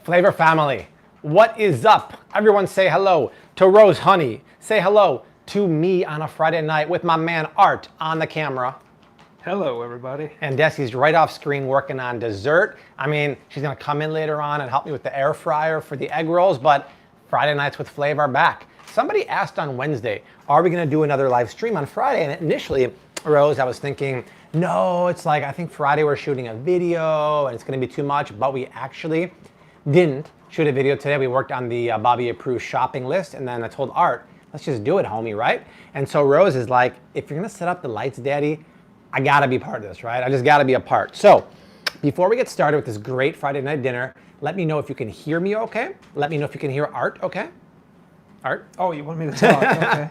Flavor family, what is up? Everyone say hello to Rose Honey. Say hello to me on a Friday night with my man Art on the camera. Hello, everybody. And Desi's right off screen working on dessert. I mean, she's gonna come in later on and help me with the air fryer for the egg rolls, but Friday nights with Flav are back. Somebody asked on Wednesday, are we gonna do another live stream on Friday? And initially, Rose, I was thinking, no, it's like, I think Friday we're shooting a video and it's gonna be too much, but we actually didn't shoot a video today. We worked on the Bobby approved shopping list, and then I told Art, let's just do it, homie, right? And so Rose is like, if you're gonna set up the lights, Daddy, I gotta be part of this, right? I just gotta be a part. So before we get started with this great Friday night dinner, let me know if you can hear me okay. Let me know if you can hear Art okay. Art? Oh, you want me to talk? Okay.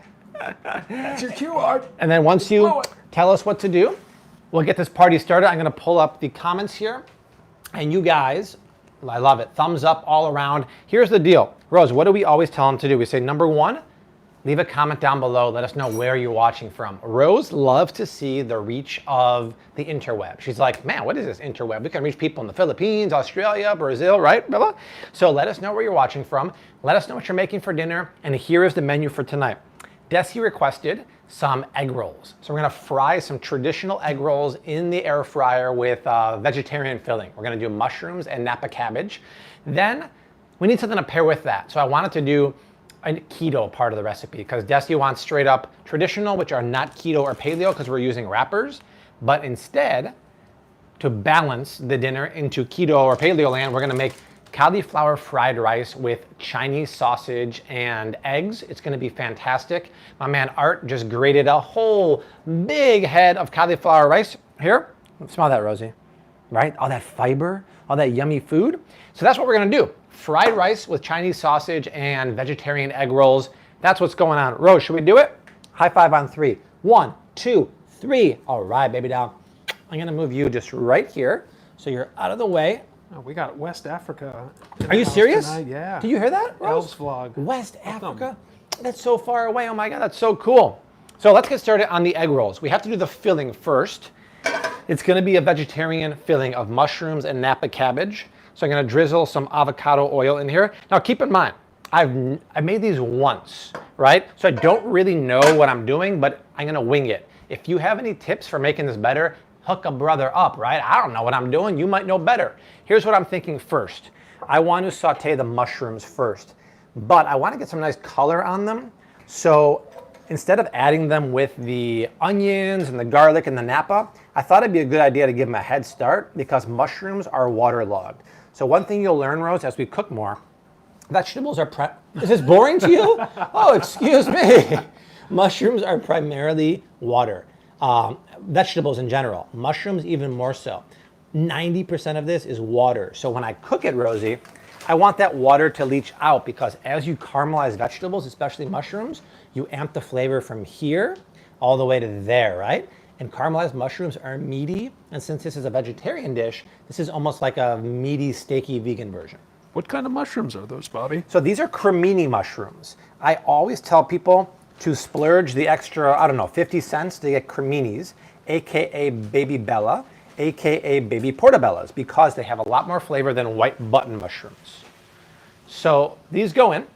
That's your cue, Art. And then once you tell us what to do, we'll get this party started. I'm gonna pull up the comments here. And you guys, I love it. Thumbs up all around. Here's the deal. Rose, what do we always tell them to do? We say, number one, leave a comment down below. Let us know where you're watching from. Rose loves to see the reach of the interweb. She's like, man, what is this interweb? We can reach people in the Philippines, Australia, Brazil, right? Blah. So let us know where you're watching from. Let us know what you're making for dinner. And here is the menu for tonight. Desi requested some egg rolls. So we're gonna fry some traditional egg rolls in the air fryer with vegetarian filling. We're gonna do mushrooms and Napa cabbage. Then we need something to pair with that. So I wanted to do a keto part of the recipe because Desi wants straight up traditional, which are not keto or paleo because we're using wrappers. But instead, to balance the dinner into keto or paleo land, we're gonna make cauliflower fried rice with Chinese sausage and eggs. It's gonna be fantastic. My man Art just grated a whole big head of cauliflower rice. Here, smell that, Rosie, right? All that fiber, all that yummy food. So that's what we're gonna do. Fried rice with Chinese sausage and vegetarian egg rolls. That's what's going on. Rose, should we do it? High five on three. 1, 2, 3. All right, baby doll. I'm gonna move you just right here so you're out of the way. Oh, we got West Africa. Are you serious? Tonight. Yeah. Did you hear that, Rose? Elves vlog. West Africa? That's so far away. Oh my God, that's so cool. So let's get started on the egg rolls. We have to do the filling first. It's gonna be a vegetarian filling of mushrooms and Napa cabbage. So I'm gonna drizzle some avocado oil in here. Now keep in mind, I made these once, right? So I don't really know what I'm doing, but I'm gonna wing it. If you have any tips for making this better, hook a brother up, right? I don't know what I'm doing. You might know better. Here's what I'm thinking first. I want to saute the mushrooms first, but I want to get some nice color on them. So instead of adding them with the onions and the garlic and the Napa, I thought it'd be a good idea to give them a head start because mushrooms are waterlogged. So one thing you'll learn, Rose, as we cook more, vegetables are Is this boring to you? Oh, excuse me. Mushrooms are primarily water. Vegetables in general, mushrooms even more so. 90% of this is water. So when I cook it, Rosie, I want that water to leach out because as you caramelize vegetables, especially mushrooms, you amp the flavor from here all the way to there, right? And caramelized mushrooms are meaty. And since this is a vegetarian dish, this is almost like a meaty, steaky vegan version. What kind of mushrooms are those, Bobby? So these are cremini mushrooms. I always tell people to splurge the extra, I don't know, 50 cents to get creminis, AKA Baby Bella, AKA Baby Portobellas, because they have a lot more flavor than white button mushrooms. So these go in.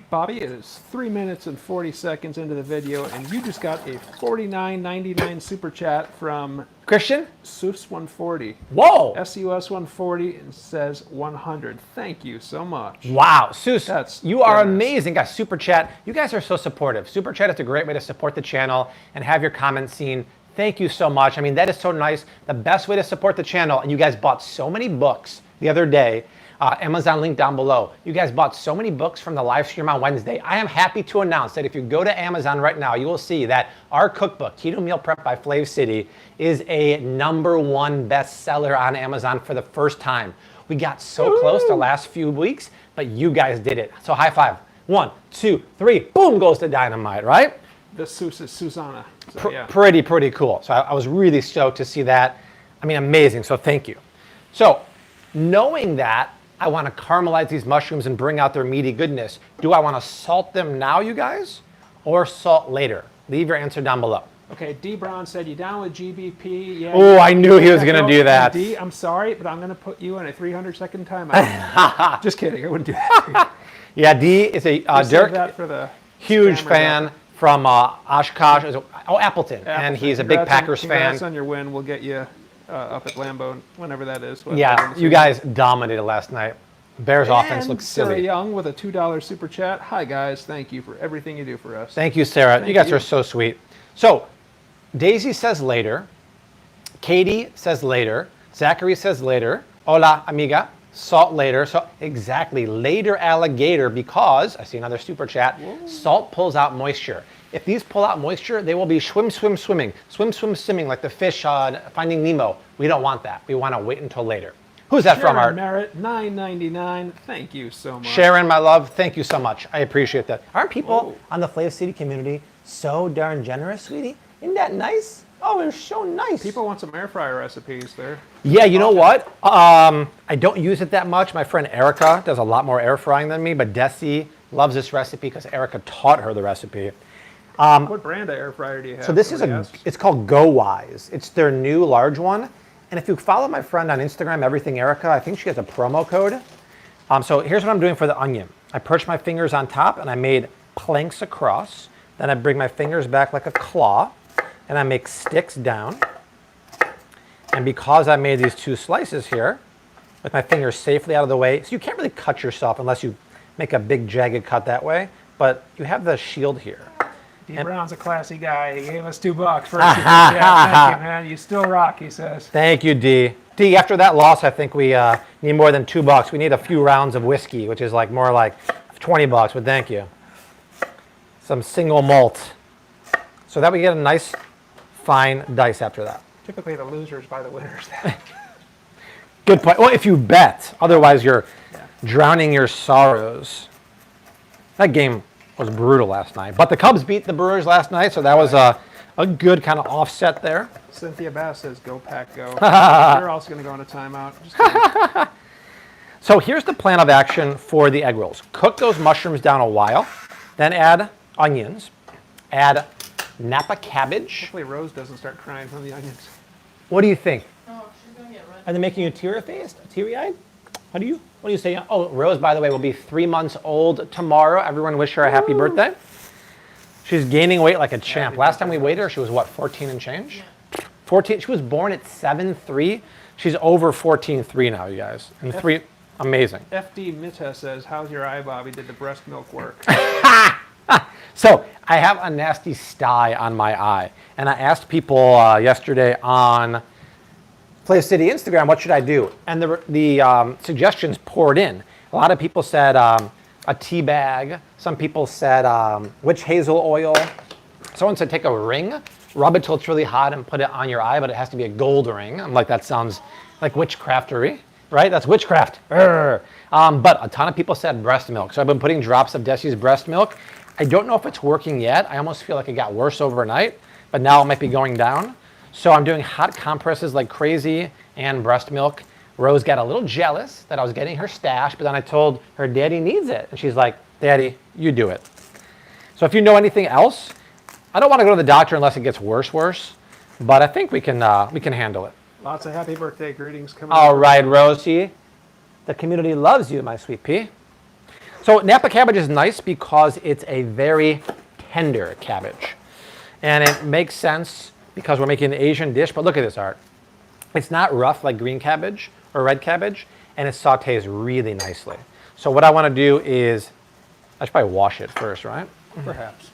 Bobby, it is 3 minutes and 40 seconds into the video, and you just got a $49.99 super chat from Christian? SUS140. Whoa! SUS140 and says 100. Thank you so much. Wow, Sus, you are generous. amazing. Guys, super chat. You guys are so supportive. Super chat is a great way to support the channel and have your comments seen. Thank you so much. I mean, that is so nice. The best way to support the channel, and you guys bought so many books the other day. Amazon link down below. You guys bought so many books from the live stream on Wednesday. I am happy to announce that if you go to Amazon right now, you will see that our cookbook, Keto Meal Prep by Flav City, is a #1 bestseller on Amazon for the first time. We got so close the last few weeks, but you guys did it. So high five. 1, 2, 3, boom goes the dynamite, right? The Sus is Susanna. So, yeah. Pretty cool. So I was really stoked to see that. I mean, amazing. So thank you. So knowing that, I want to caramelize these mushrooms and bring out their meaty goodness. Do I want to salt them now, you guys, or salt later? Leave your answer down below. Okay, D. Brown said, you down with GBP? Yeah. Oh, I knew he was going to do that. D, I'm sorry, but I'm going to put you in a 300-second timeout. Just kidding, I wouldn't do that. Yeah, D is a Save that for the huge scammers fan out from Oshkosh. Appleton. And he's a big Congrats Packers congrats fan. on your win. We'll get you up at Lambeau whenever that is. Yeah, you guys dominated last night. Bears offense looks Sarah silly. Young with a $2 super chat. Hi guys, thank you for everything you do for us. Thank you, Sarah. Thank you guys you. are so sweet. So, Daisy says later. Katie says later. Zachary says later. Hola, amiga. Salt later. So exactly, later alligator, because I see another super chat. Whoa. Salt pulls out moisture. If these pull out moisture, they will be swimming. Swimming like the fish on Finding Nemo. We don't want that. We want to wait until later. Who's that Sharon from, Art? Merritt, $9.99. Thank you so much. Sharon, my love, thank you so much. I appreciate that. Aren't people on the Flavor City community so darn generous, sweetie? Isn't that nice? Oh, it's so nice. People want some air fryer recipes there. Yeah, you know what? I don't use it that much. My friend Erica does a lot more air frying than me, but Desi loves this recipe because Erica taught her the recipe. What brand of air fryer do you have? So this is it's called Go Wise. It's their new large one. And if you follow my friend on Instagram, Everything Erica, I think she has a promo code. So here's what I'm doing for the onion. I perch my fingers on top and I made planks across. Then I bring my fingers back like a claw and I make sticks down. And because I made these two slices here, with my fingers safely out of the way, so you can't really cut yourself unless you make a big jagged cut that way, but you have the shield here. D. Brown's a classy guy. He gave us $2 for a super chat. Thank you, man. You still rock, he says. Thank you, D. D, after that loss, I think we need more than $2. We need a few rounds of whiskey, which is like more like $20, but thank you. Some single malt. So that we get a nice, fine dice after that. Typically the losers buy the winners. Good point. Well, if you bet. Otherwise, you're drowning your sorrows. That game was brutal last night. But the Cubs beat the Brewers last night, so that was a good kind of offset there. Cynthia Bass says, go Pack, go. You're also going to go on a timeout. Just kidding. So here's the plan of action for the egg rolls. Cook those mushrooms down a while, then add onions, add Napa cabbage. Hopefully Rose doesn't start crying from the onions. What do you think? Oh, she's gonna get red. Are they making you teary-faced, teary-eyed? What do you say? Oh, Rose, by the way, will be 3 months old tomorrow. Everyone wish her a happy birthday. She's gaining weight like a champ. Last time we weighed her, she was what, 14 and change? Yeah. 14. She was born at 7'3". She's over 14.3 now, you guys. And three, amazing. FD Mita says, how's your eye, Bobby? Did the breast milk work? So I have a nasty sty on my eye. And I asked people yesterday on Play City Instagram, what should I do? And the suggestions poured in. A lot of people said a tea bag. Some people said witch hazel oil. Someone said take a ring, rub it till it's really hot and put it on your eye, but it has to be a gold ring. I'm like, that sounds like witchcraftery, right? That's witchcraft. But a ton of people said breast milk. So I've been putting drops of Desi's breast milk. I don't know if it's working yet. I almost feel like it got worse overnight, but now it might be going down. So I'm doing hot compresses like crazy and breast milk. Rose got a little jealous that I was getting her stash, but then I told her daddy needs it. And she's like, Daddy, you do it. So if you know anything else, I don't want to go to the doctor unless it gets worse, but I think we can handle it. Lots of happy birthday greetings coming All right, Rosie. The community loves you, my sweet pea. So Napa cabbage is nice because it's a very tender cabbage. And it makes sense because we're making an Asian dish, but look at this, Art. It's not rough like green cabbage or red cabbage, and it sautés really nicely. So what I want to do is, I should probably wash it first, right? Perhaps.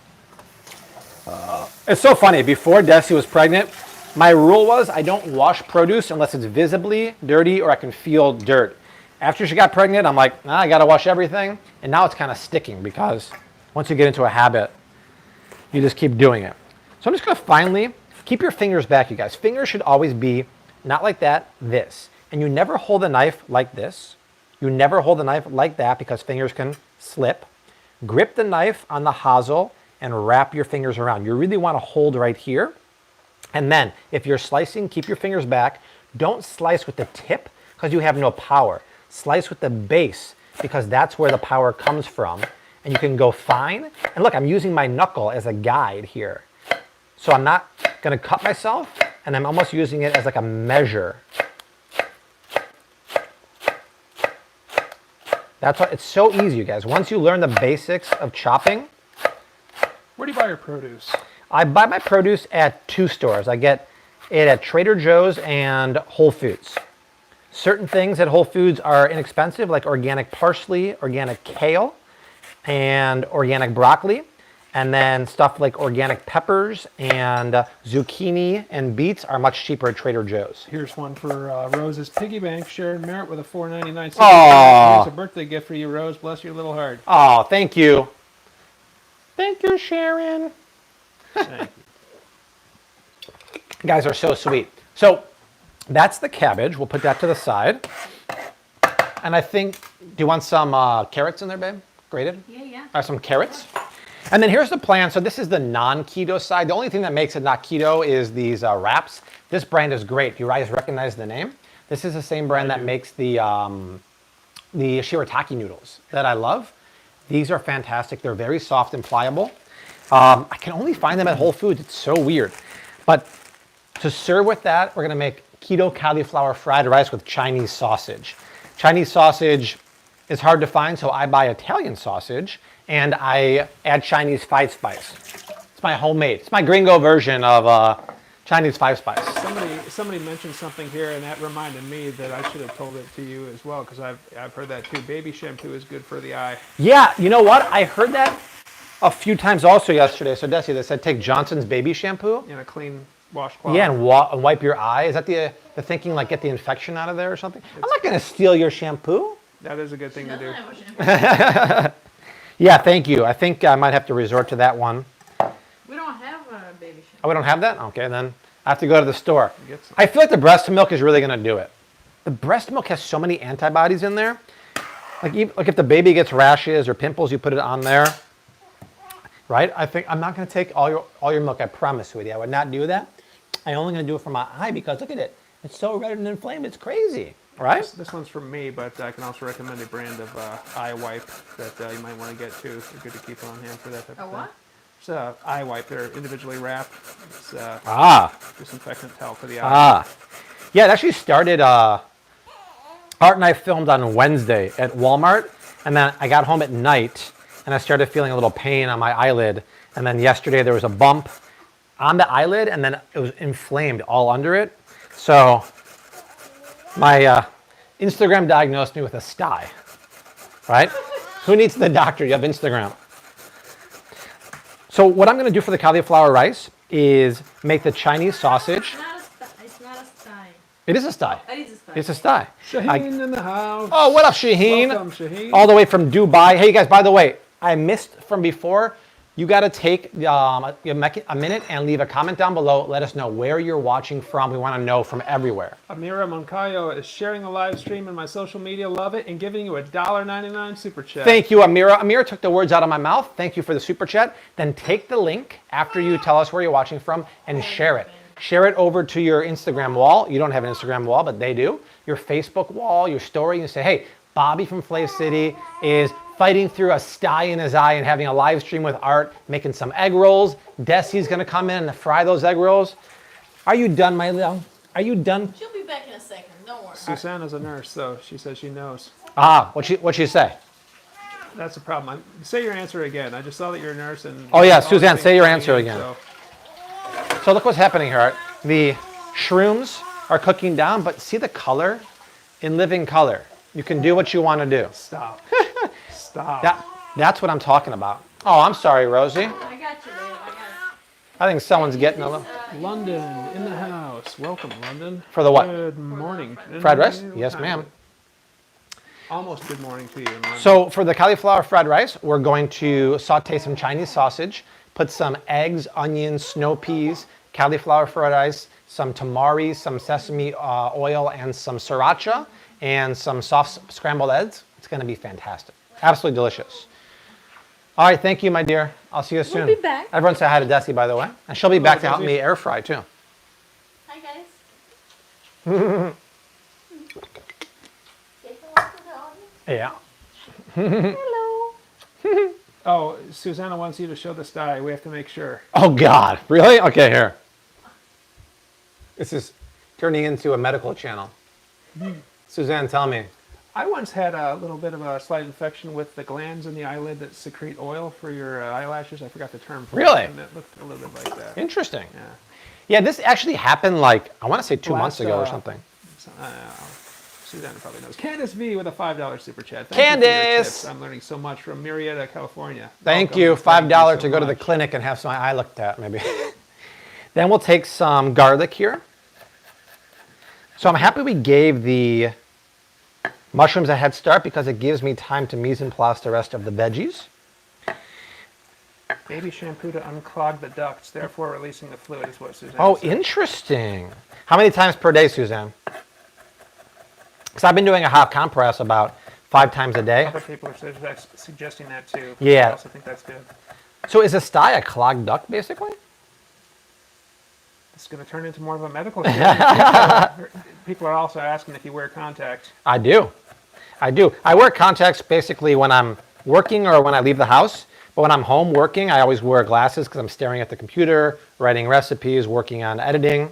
It's so funny. Before Desi was pregnant, my rule was I don't wash produce unless it's visibly dirty or I can feel dirt. After she got pregnant, I'm like, nah, I got to wash everything. And now it's kind of sticking because once you get into a habit, you just keep doing it. So I'm just going to finally keep your fingers back, you guys. Fingers should always be not like that, this. And you never hold a knife like this. You never hold the knife like that because fingers can slip. Grip the knife on the hazel and wrap your fingers around. You really want to hold right here. And then if you're slicing, keep your fingers back. Don't slice with the tip because you have no power. Slice with the base because that's where the power comes from. And you can go fine. And look, I'm using my knuckle as a guide here. So I'm not gonna cut myself, and I'm almost using it as like a measure. That's why it's so easy, you guys. Once you learn the basics of chopping. Where do you buy your produce? I buy my produce at 2 stores. I get it at Trader Joe's and Whole Foods. Certain things at Whole Foods are inexpensive, like organic parsley, organic kale, and organic broccoli. And then stuff like organic peppers and zucchini and beets are much cheaper at Trader Joe's. Here's one for Rose's piggy bank. Sharon Merritt with a $4.99. Aww. Here's a birthday gift for you, Rose. Bless your little heart. Oh, thank you. Thank you, Sharon. Thank you. You guys are so sweet. So that's the cabbage. We'll put that to the side. And I think, do you want some carrots in there, babe? Grated? Yeah. Or some carrots? And then here's the plan. So this is the non-keto side. The only thing that makes it not keto is these wraps. This brand is great. You guys recognize the name? This is the same brand that makes the shirataki noodles that I love. These are fantastic. They're very soft and pliable. I can only find them at Whole Foods. It's so weird. But to serve with that, we're gonna make keto cauliflower fried rice with Chinese sausage. Chinese sausage is hard to find, so I buy Italian sausage and I add Chinese 5 spice. It's my homemade. It's my gringo version of Chinese 5 spice. Somebody mentioned something here, and that reminded me that I should have told it to you as well, because I've heard that too. Baby shampoo is good for the eye. Yeah, you know what? I heard that a few times also yesterday. So Desi, they said take Johnson's baby shampoo. In a clean washcloth. Yeah, and wipe your eye. Is that the thinking, like get the infection out of there or something? I'm not gonna steal your shampoo. That is a good thing to do. Yeah, thank you. I think I might have to resort to that one. We don't have a baby shampoo. Oh, we don't have that? Okay, then I have to go to the store. Get some. I feel like the breast milk is really gonna do it. The breast milk has so many antibodies in there. Like if the baby gets rashes or pimples, you put it on there. Right? I think I'm not gonna take all your milk, I promise, sweetie. I would not do that. I'm only gonna do it for my eye because look at it. It's so red and inflamed, it's crazy. Right? This one's from me, but I can also recommend a brand of eye wipe that you might want to get too. They're good to keep on hand for that type of thing. what? It's an eye wipe. They're individually wrapped. It's disinfectant to help for the eye. Yeah, it actually started, Art and I filmed on Wednesday at Walmart, and then I got home at night, and I started feeling a little pain on my eyelid, and then yesterday there was a bump on the eyelid, and then it was inflamed all under it. So my Instagram diagnosed me with a sty, right? Who needs the doctor? You have Instagram. So what I'm going to do for the cauliflower rice is make the Chinese sausage. It's not a sty. It is a sty. It is a sty. It's a sty. Shaheen in the house. Oh, what up, Shaheen? Welcome, Shaheen. All the way from Dubai. Hey, guys, by the way, I missed from before. You got to take a minute and leave a comment down below. Let us know where you're watching from. We want to know from everywhere. Amira Moncayo is sharing the live stream in my social media. Love it. And giving you a $1.99 super chat. Thank you, Amira. Amira took the words out of my mouth. Thank you for the super chat. Then take the link after you tell us where you're watching from and share it. Share it over to your Instagram wall. You don't have an Instagram wall, but they do. Your Facebook wall, your story. You say, hey, Bobby from Flav City is fighting through a sty in his eye and having a live stream with Art, making some egg rolls. Desi's gonna come in and fry those egg rolls. Are you done, my little? Are you done? She'll be back in a second. Don't worry. Susanna's a nurse, though. She says she knows. What'd she say? That's the problem. Say your answer again. I just saw that you're a nurse. And Oh, yeah, all these Suzanne, things say your coming answer in, again. so- So look what's happening here, Art. The shrooms are cooking down, but see the color? In living color. You can do what you want to do. Stop. Stop. That's what I'm talking about. Oh, I'm sorry, Rosie. I got you, babe. I got it. I think someone's getting a little... London in the house. Welcome, London. For the what? Good morning. Fried rice? Yes, ma'am. Almost good morning to you. London. So for the cauliflower fried rice, we're going to saute some Chinese sausage, put some eggs, onions, snow peas, cauliflower fried rice, some tamari, some sesame oil, and some sriracha, and some soft scrambled eggs. It's going to be fantastic. Absolutely delicious. All right, thank you, my dear. I'll see you soon. We'll be back. Everyone say hi to Desi, by the way. And she'll be back to help me air fry, too. Hi, guys. Say hello to the audience. Yeah. Hello. Oh, Susanna wants you to show the sty. We have to make sure. Oh God, really? Okay, here. This is turning into a medical channel. Suzanne, tell me. I once had a little bit of a slight infection with the glands in the eyelid that secrete oil for your eyelashes. I forgot the term for Really? it. And it looked a little bit like that. Interesting. Yeah. Yeah, this actually happened like, I want to say 2 months Last, ago or something. Susanna probably knows. Candace V with a $5 super chat. Candace! You for your tips. I'm learning so much from Murrieta, California. Thank Welcome, you. and thank $5 you so to go to the much. clinic and have my eye looked at, maybe. Then we'll take some garlic here. So I'm happy we gave the mushrooms a head start because it gives me time to mise en place the rest of the veggies. Baby shampoo to unclog the ducts, therefore releasing the fluid is what Susanna Oh, said. interesting. How many times per day, Suzanne? Because I've been doing a hot compress about 5 times a day. Other people are suggesting that too. Yeah. I also think that's good. So is a sty a clogged duct, basically? It's going to turn into more of a medical show. People are also asking if you wear contacts. I do. I do. I wear contacts basically when I'm working or when I leave the house. But when I'm home working, I always wear glasses because I'm staring at the computer, writing recipes, working on editing.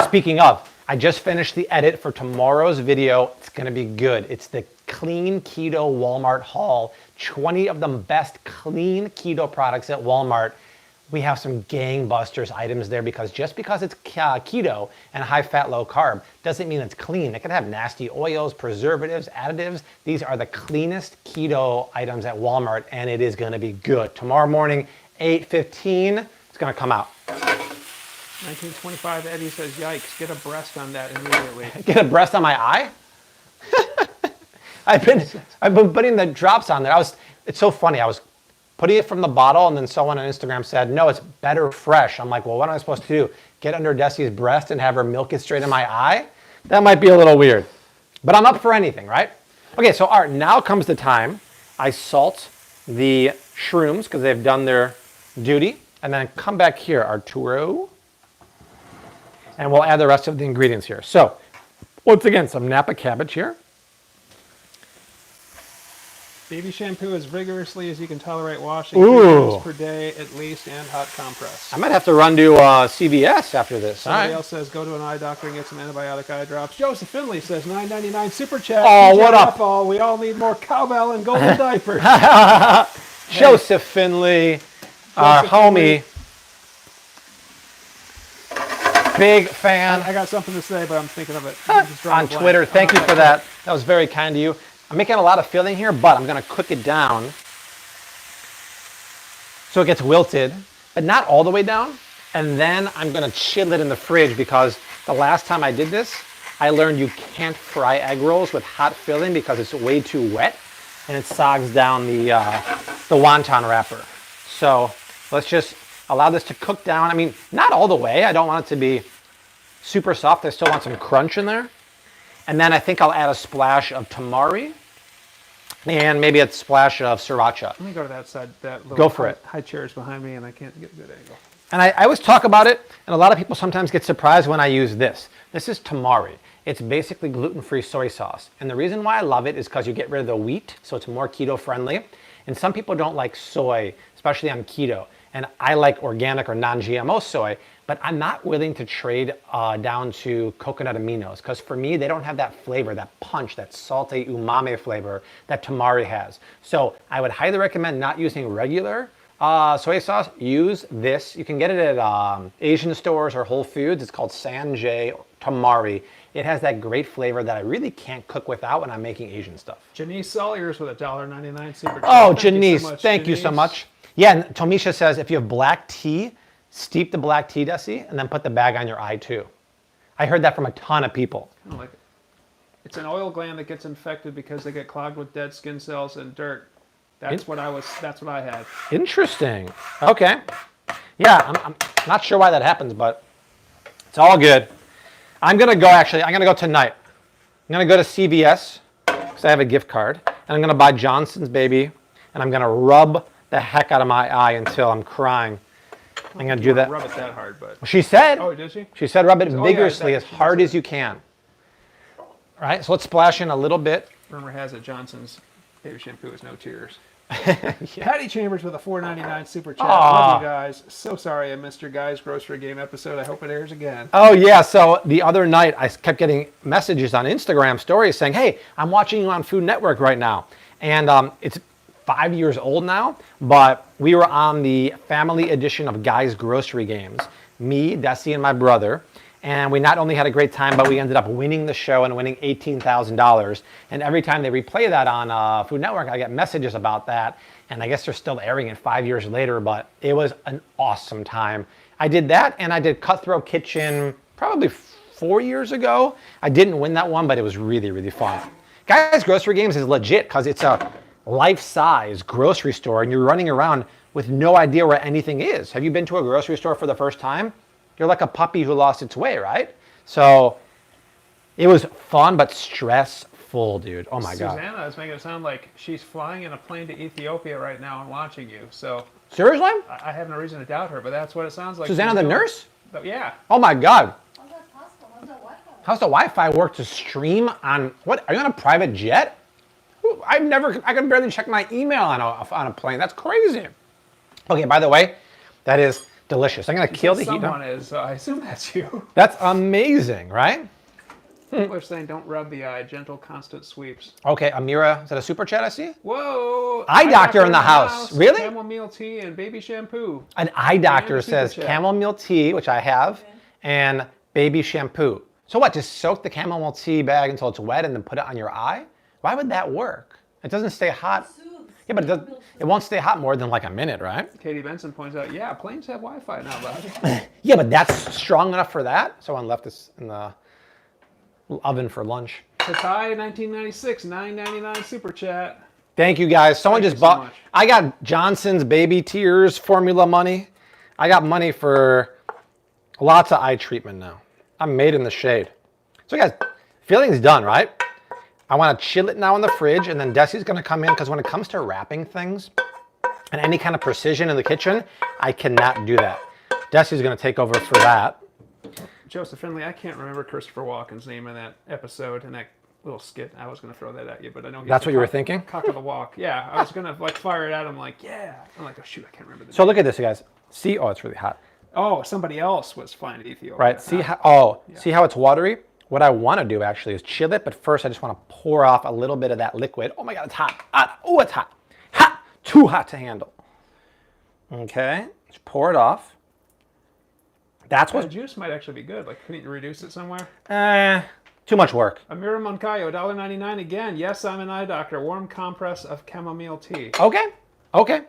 Speaking of, I just finished the edit for tomorrow's video. It's going to be good. It's the Clean Keto Walmart haul. 20 of the best clean keto products at Walmart. We have some gangbusters items there because just because it's keto and high fat, low carb doesn't mean it's clean. It can have nasty oils, preservatives, additives. These are the cleanest keto items at Walmart and it is going to be good. Tomorrow morning, 8:15, it's going to come out. 1925 Eddie says, yikes, get a breast on that immediately. Get a breast on my eye? I've been putting the drops on there. It's so funny. I was putting it from the bottle and then someone on Instagram said, no, it's better fresh. I'm like, well, what am I supposed to do? Get under Desi's breast and have her milk it straight in my eye? That might be a little weird. But I'm up for anything, right? Okay, so Art, now comes the time I salt the shrooms because they've done their duty. And then come back here, Arturo. And we'll add the rest of the ingredients here. So, once again, some Napa cabbage here. Baby shampoo as vigorously as you can tolerate washing. Ooh. 3 times per day at least, and hot compress. I might have to run to CVS after this. All Somebody right. else says go to an eye doctor and get some antibiotic eye drops. Joseph Finley says $9.99 super chat. Oh, PJ what up? Apple, we all need more cowbell and golden diapers. Joseph Finley, our Joseph homie. Big fan. I got something to say, but I'm thinking of it. On Twitter. Thank you for that. That was very kind of you. I'm making a lot of filling here, but I'm going to cook it down so it gets wilted, but not all the way down. And then I'm going to chill it in the fridge because the last time I did this, I learned you can't fry egg rolls with hot filling because it's way too wet and it sogs down the wonton wrapper. So let's just allow this to cook down. I mean, not all the way. I don't want it to be super soft. I still want some crunch in there. And then I think I'll add a splash of tamari and maybe a splash of sriracha. Let me go to that side. That little Go for it. high chair is behind me, and I can't get a good angle. And I always talk about it, and a lot of people sometimes get surprised when I use this. This is tamari. It's basically gluten-free soy sauce. And the reason why I love it is because you get rid of the wheat, so it's more keto-friendly. And some people don't like soy, especially on keto. And I like organic or non-GMO soy, but I'm not willing to trade down to coconut aminos because for me, they don't have that flavor, that punch, that saute umami flavor that tamari has. So I would highly recommend not using regular soy sauce. Use this. You can get it at Asian stores or Whole Foods. It's called Sanjay Tamari. It has that great flavor that I really can't cook without when I'm making Asian stuff. Janice Salyers with a $1.99 super chat. Oh, Thank you so Janice, much, thank you so Janice. much. Yeah, and Tomisha says if you have black tea, steep the black tea, Desi, and then put the bag on your eye too. I heard that from a ton of people. I don't like it. It's an oil gland that gets infected because they get clogged with dead skin cells and dirt. That's what I had. Interesting. Okay. Yeah, I'm not sure why that happens, but it's all good. I'm going to go tonight. I'm going to go to CVS because I have a gift card, and I'm going to buy Johnson's Baby, and I'm going to rub the heck out of my eye until I'm crying. I'm going to do that. Rub it that hard, but. She said. Oh, did she? She said rub it yeah, vigorously as she hard said. as you can. All right, so let's splash in a little bit. Rumor has it Johnson's Baby shampoo is no tears. Yeah. Patty Chambers with a $4.99 super chat. Aw. Love you guys. So sorry I missed your guys' grocery game episode. I hope it airs again. Oh yeah, so the other night I kept getting messages on Instagram stories saying, hey, I'm watching you on Food Network right now. And it's 5 years old now, but we were on the family edition of Guys Grocery Games. Me, Desi, and my brother. And we not only had a great time, but we ended up winning the show and winning $18,000. And every time they replay that on Food Network, I get messages about that. And I guess they're still airing it 5 years later, but it was an awesome time. I did that, and I did Cutthroat Kitchen probably 4 years ago. I didn't win that one, but it was really, really fun. Guys Grocery Games is legit because it's a life-size grocery store, and you're running around with no idea where anything is. Have you been to a grocery store for the first time? You're like a puppy who lost its way, right? So it was fun, but stressful, dude. Oh my God. Susanna is making it sound like she's flying in a plane to Ethiopia right now and watching you. So Seriously? I have no reason to doubt her, but that's what it sounds like. Susanna the nurse? But yeah. Oh my God. How's that possible? How's that Wi-Fi? How's the Wi-Fi work to stream on, what, are you on a private jet? I can barely check my email on a plane. That's crazy. Okay, by the way, that is delicious. I'm gonna kill the heat. Someone is, so I assume that's you. That's amazing, right? People are saying don't rub the eye, gentle, constant sweeps. Okay, Amira, is that a super chat I see? Whoa! Eye doctor in the house. Really? Chamomile tea and baby shampoo. An eye doctor And a super says chat. chamomile tea, which I have, and baby shampoo. So what, just soak the chamomile tea bag until it's wet and then put it on your eye? Why would that work? It doesn't stay hot. Yeah, but it won't stay hot more than like a minute, right? Katie Benson points out, yeah, planes have Wi-Fi now, bud. Yeah, but that's strong enough for that. Someone left this in the oven for lunch. Tatai 1996, $9.99 super chat. Thank you guys. Someone Thank just you so bought. much. I got Johnson's Baby Tears formula money. I got money for lots of eye treatment now. I'm made in the shade. So guys, filling's done, right? I want to chill it now in the fridge, and then Desi's going to come in because when it comes to wrapping things and any kind of precision in the kitchen, I cannot do that. Desi's going to take over for that. Joseph Finley, I can't remember Christopher Walken's name in that episode, in that little skit. I was going to throw that at you, but I know he's That's the what you were cock- thinking? Cock of the walk. Yeah, I was going to like fire it at him like, yeah. I'm like, oh shoot, I can't remember the So name. look at this, you guys. See, oh, it's really hot. Oh, somebody else was flying to Ethiopia. Right, see how, see how it's watery? What I want to do actually is chill it, but first I just want to pour off a little bit of that liquid. Oh my God, it's hot. Hot. Oh, it's hot. Hot. Too hot to handle. Okay, just pour it off. That's That what, juice might actually be good. Like, couldn't you reduce it somewhere? too much work. Amira Moncayo, $1.99 again. Yes, I'm an eye doctor. Warm compress of chamomile tea. Okay, okay.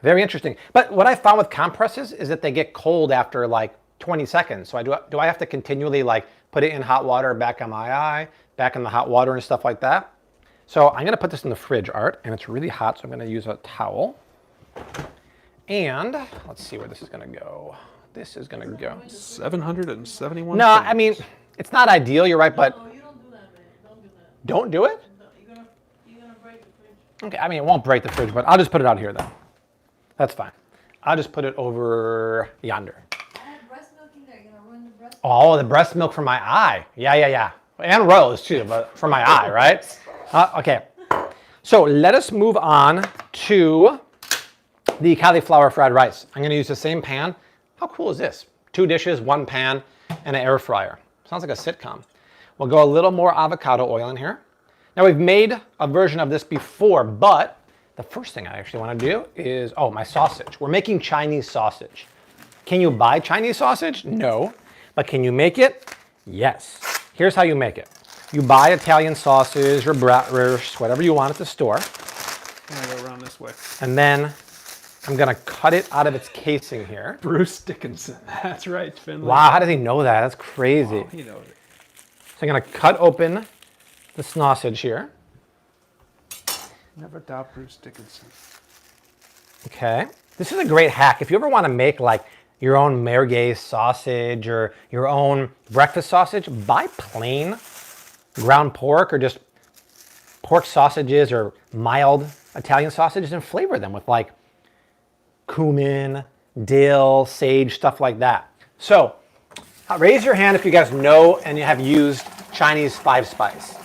Very interesting. But what I found with compresses is that they get cold after like 20 seconds. So do I have to continually like put it in hot water back on my eye, back in the hot water and stuff like that? So I'm gonna put this in the fridge, Art, and it's really hot, so I'm gonna use a towel. And let's see where this is gonna go. This is gonna go. 771. No, I mean, it's not ideal, you're right, but No, you don't do that, man. Don't do that. don't do it? No, you're gonna break the fridge. Okay, I mean, it won't break the fridge, but I'll just put it out here then. That's fine. I'll just put it over yonder. I have breast milk in there. You're gonna ruin the breast. Oh, the breast milk from my eye. Yeah. And Rose too, but for my eye, right? Okay. So let us move on to the cauliflower fried rice. I'm gonna use the same pan. How cool is this? 2 dishes, 1 pan, and an air fryer. Sounds like a sitcom. We'll go a little more avocado oil in here. Now we've made a version of this before, but the first thing I actually want to do is, oh, my sausage. We're making Chinese sausage. Can you buy Chinese sausage? No. But can you make it? Yes. Here's how you make it. You buy Italian sausage or bratwurst, whatever you want at the store. I'm going to go around this way. And then I'm going to cut it out of its casing here. Bruce Dickinson. That's right, Finley. Wow, how does he know that? That's crazy. Oh, he knows it. So I'm going to cut open the sausage here. Never doubt Bruce Dickinson. Okay. This is a great hack. If you ever want to make like your own merguez sausage or your own breakfast sausage, buy plain ground pork or just pork sausages or mild Italian sausages and flavor them with like cumin, dill, sage, stuff like that. So raise your hand if you guys know and you have used Chinese 5 spice.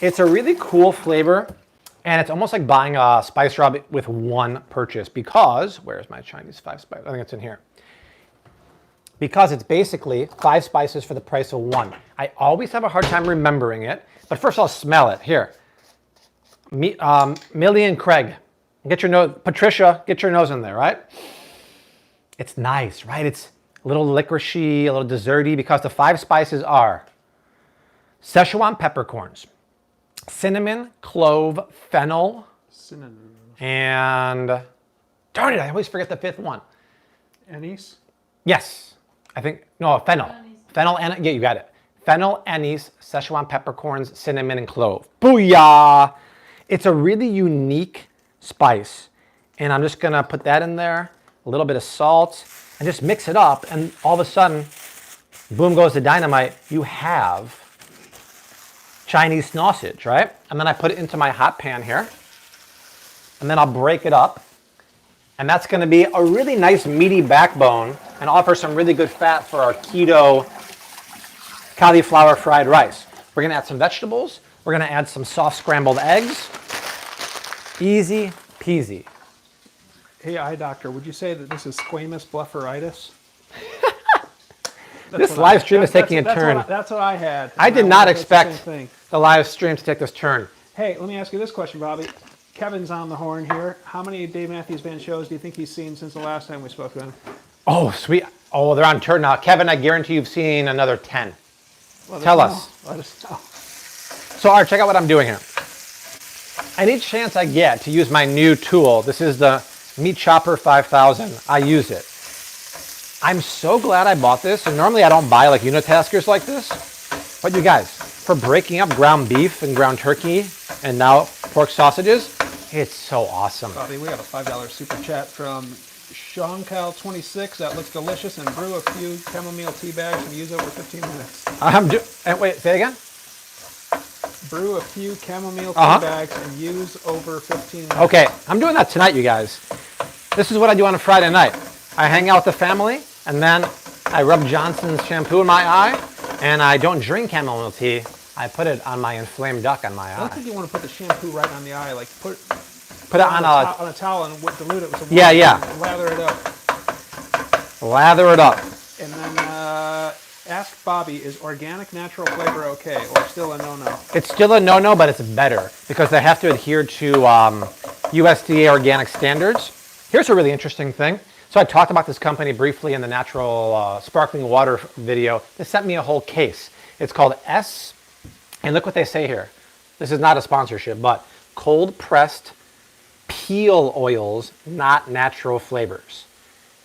It's a really cool flavor And it's almost like buying a spice rub with one purchase because, where's my Chinese 5 spice? I think it's in here. Because it's basically 5 spices for the price of one. I always have a hard time remembering it, but first I'll smell it. Here. Millie and Craig, get your nose, Patricia, get your nose in there, right? It's nice, right? It's a little licoricey, a little desserty because the 5 spices are Szechuan peppercorns, cinnamon, clove, fennel, Cinnamon. and darn it, I always forget the 5th one. Anise? Yes, I think, no, fennel. Anise. Fennel, and yeah, you got it. Fennel, anise, Szechuan peppercorns, cinnamon, and clove. Booyah! It's a really unique spice. And I'm just gonna put that in there, a little bit of salt, and just mix it up, and all of a sudden, boom goes the dynamite, you have Chinese sausage, right? And then I put it into my hot pan here, and then I'll break it up, and that's gonna be a really nice meaty backbone and offer some really good fat for our keto cauliflower fried rice. We're gonna add some vegetables, we're gonna add some soft scrambled eggs. Easy peasy. Hey, eye doctor, would you say that this is squamous blepharitis? This live stream is taking a turn. That's what I had. I did not It's the expect same thing. the live stream to take this turn. Hey, let me ask you this question, Bobby. Kevin's on the horn here. How many Dave Matthews Band shows do you think he's seen since the last time we spoke to him? Oh, sweet. Oh, they're on turn now. Kevin, I guarantee you've seen another 10. Tell us. Let us know. So, Art, check out what I'm doing here. Any chance I get to use my new tool, this is the Meat Chopper 5000. I use it. I'm so glad I bought this, and normally I don't buy like unitaskers like this. But you guys, for breaking up ground beef and ground turkey and now pork sausages, it's so awesome. Bobby, we got a $5 super chat from SeanCal26. That looks delicious, and brew a few chamomile tea bags and use over 15 minutes. Wait, say it again? Brew a few chamomile tea bags and use over 15 minutes. Okay, I'm doing that tonight, you guys. This is what I do on a Friday night. I hang out with the family, and then I rub Johnson's shampoo in my eye, and I don't drink chamomile tea. I put it on my inflamed duck on my I don't eye. think you want to put the shampoo right on the eye. Like put Put it on a towel and dilute it with some water. Yeah. And lather it up. Lather it up. And then ask Bobby, is organic natural flavor okay or still a no-no? It's still a no-no, but it's better because they have to adhere to USDA organic standards. Here's a really interesting thing. So I talked about this company briefly in the natural sparkling water video. They sent me a whole case. It's called and look what they say here. This is not a sponsorship, but cold pressed peel oils, not natural flavors.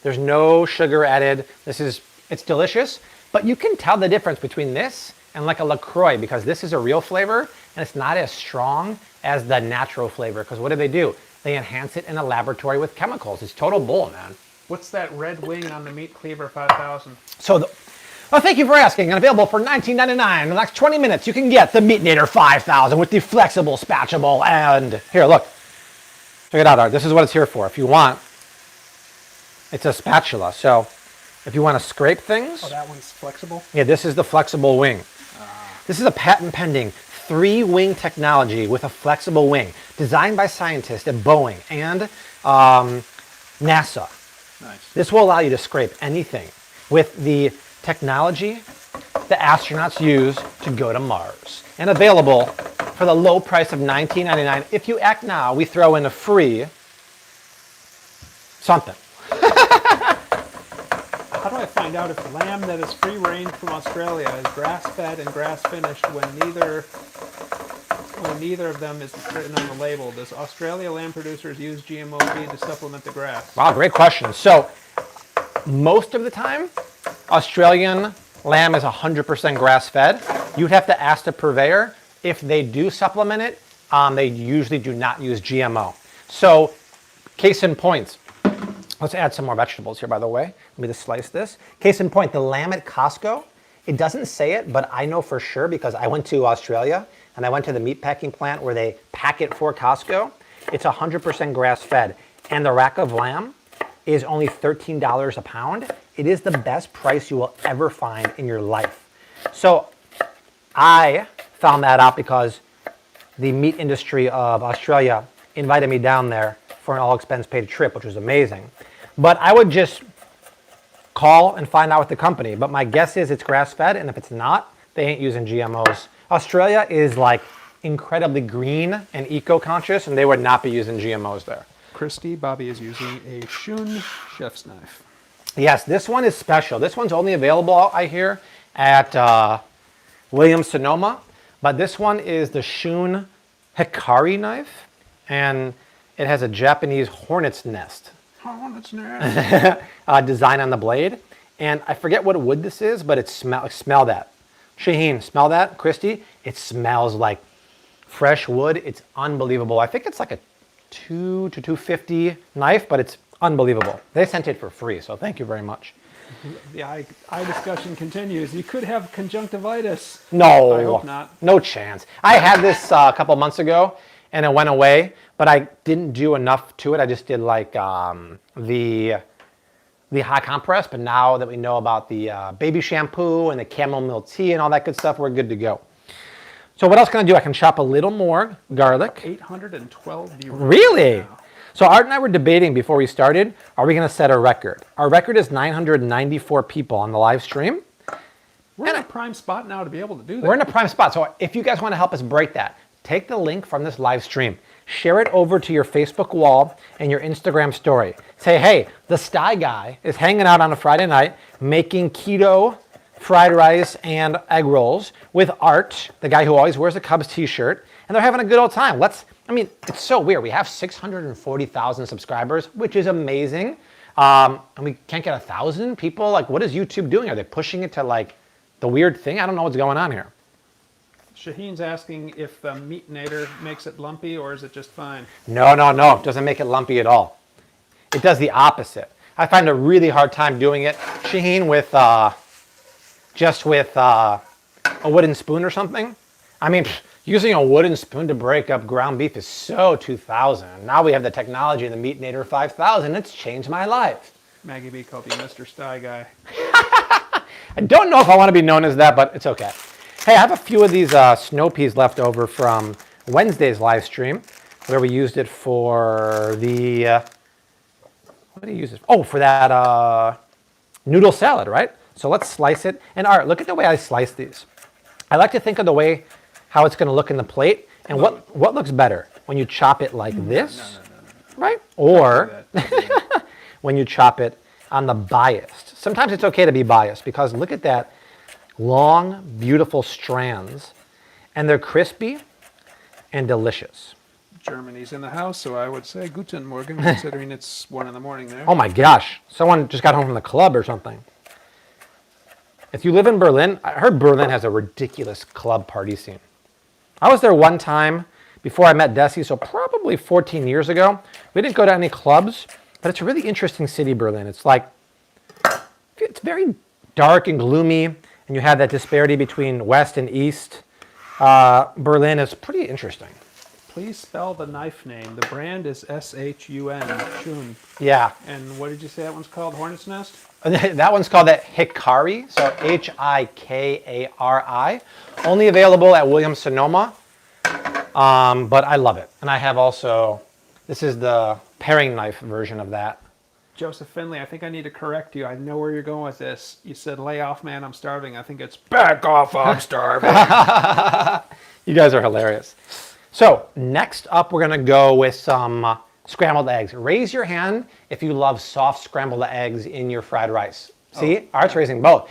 There's no sugar added. It's delicious, but you can tell the difference between this and like a LaCroix because this is a real flavor and it's not as strong as the natural flavor because what do? They enhance it in a laboratory with chemicals. It's total bull, man. What's that red wing on the Meat Cleaver 5000? So, thank you for asking. And available for $19.99. In the next 20 minutes, you can get the Meatinator 5000 with the flexible spatchable. And here, look. Check it out, Art. This is what it's here for. If you want, it's a spatula. So, if you want to scrape things. Oh, that one's flexible? Yeah, this is the flexible wing. This is a patent pending 3-wing technology with a flexible wing designed by scientists at Boeing and NASA. Nice. This will allow you to scrape anything with the technology the astronauts use to go to Mars. And available for the low price of $19.99. If you act now, we throw in a free something. How do I find out if lamb that is free-range from Australia is grass-fed and grass-finished when neither of them is written on the label? Does Australia lamb producers use GMO feed to supplement the grass? Wow, great question. So, most of the time, Australian lamb is 100% grass-fed. You'd have to ask the purveyor. If they do supplement it, they usually do not use GMO. So, case in point, let's add some more vegetables here, by the way. Let me just slice this. Case in point, the lamb at Costco, it doesn't say it, but I know for sure because I went to Australia and I went to the meat packing plant where they pack it for Costco. It's 100% grass-fed. And the rack of lamb is only $13 a pound. It is the best price you will ever find in your life. So I found that out because the meat industry of Australia invited me down there for an all-expense-paid trip, which was amazing. But I would just call and find out with the company. But my guess is it's grass-fed, and if it's not, they ain't using GMOs. Australia is like incredibly green and eco-conscious, and they would not be using GMOs there. Christy, Bobby is using a Shun chef's knife. Yes, this one is special. This one's only available, I hear, at Williams-Sonoma. But this one is the Shun Hikari knife, and it has a Japanese hornet's nest design on the blade. And I forget what wood this is, but it smell that. Shaheen, smell that? Christy, it smells like fresh wood. It's unbelievable. I think it's like a $2 to $2.50 knife, but it's unbelievable. They sent it for free, so thank you very much. The eye discussion continues. You could have conjunctivitis. No. I hope not. No chance. I had this a couple months ago, and it went away, but I didn't do enough to it. I just did like the hot compress, but now that we know about the baby shampoo and the chamomile tea and all that good stuff, we're good to go. So what else can I do? I can chop a little more garlic. 812 viewers. Really? Now. So Art and I were debating before we started, are we going to set a record? Our record is 994 people on the live stream. We're in a prime spot now to be able to do that. We're in a prime spot. So if you guys want to help us break that, take the link from this live stream, share it over to your Facebook wall and your Instagram story. Say, hey, the Sty Guy is hanging out on a Friday night making keto fried rice and egg rolls with Art, the guy who always wears a Cubs t-shirt, and they're having a good old time. It's so weird. We have 640,000 subscribers, which is amazing. And we can't get 1,000 people. Like, what is YouTube doing? Are they pushing it to like the weird thing? I don't know what's going on here. Shaheen's asking if the meatinator makes it lumpy or is it just fine? No. It doesn't make it lumpy at all. It does the opposite. I find a really hard time doing it, Shaheen, with just with a wooden spoon or something. I mean, using a wooden spoon to break up ground beef is so 2000. Now we have the technology in the Meatinator 5000. It's changed my life. Maggie B called you Mr. Sty Guy. I don't know if I want to be known as that, but it's okay. Hey, I have a few of these snow peas left over from Wednesday's live stream, where we used it for the, what did you use it for? Oh, for that noodle salad, right? So let's slice it. And Art, look at the way I slice these. I like to think of the way how it's going to look in the plate. And what looks better? When you chop it like this, right? Or when you chop it on the biased. Sometimes it's okay to be biased because look at that long, beautiful strands. And they're crispy and delicious. Germany's in the house, so I would say Guten Morgen, considering it's 1 in the morning there. Oh my gosh. Someone just got home from the club or something. If you live in Berlin, I heard Berlin has a ridiculous club party scene. I was there one time before I met Desi, so probably 14 years ago. We didn't go to any clubs, but it's a really interesting city, Berlin. It's very dark and gloomy, and you have that disparity between West and East. Berlin is pretty interesting. Please spell the knife name. The brand is S-H-U-N, Shun. Yeah. And what did you say that one's called? Hornet's Nest? That one's called that Hikari, so Hikari. Only available at Williams-Sonoma, but I love it. And I have also, this is the paring knife version of that. Joseph Finley, I think I need to correct you. I know where you're going with this. You said, lay off, man, I'm starving. I think it's back off, I'm starving. You guys are hilarious. So next up, we're going to go with some scrambled eggs. Raise your hand if you love soft scrambled eggs in your fried rice. See, Art's raising both.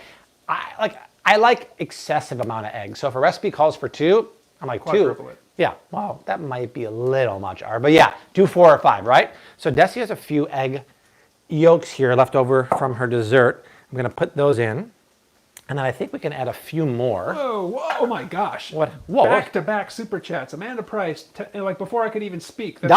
I like excessive amount of eggs. So if a recipe calls for 2, I'm like 2. Quadruple it. Yeah, well, that might be a little much, Art. But yeah, do 4 or 5, right? So Desi has a few egg yolks here left over from her dessert. I'm going to put those in. And then I think we can add a few more. Whoa, oh my gosh. What? Whoa. Back-to-back super chats. Amanda Price, like before I could even speak. Came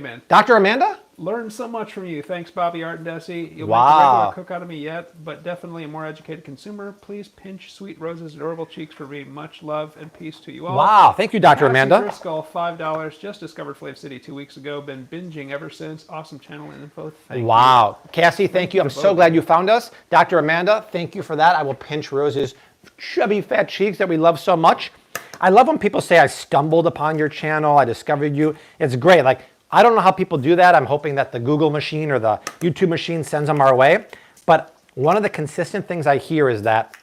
in. Dr. Amanda? Learned so much from you. Thanks, Bobby, Art, and Desi. You'll Wow. make a regular cook out of me yet, but definitely a more educated consumer. Please pinch Sweet Rose's adorable cheeks for me. Much love and peace to you all. Wow, thank you, Dr. Amanda. Driscoll, $5. Just discovered Flav City 2 weeks ago. Been binging ever since. Awesome channel and info. Thank you. Wow. Cassie, thank you. I'm so glad you found us. Dr. Amanda, thank you for that. I will pinch Rose's chubby fat cheeks that we love so much. I love when people say I stumbled upon your channel, I discovered you. It's great. Like, I don't know how people do that. I'm hoping that the Google machine or the YouTube machine sends them our way. But one of the consistent things I hear is that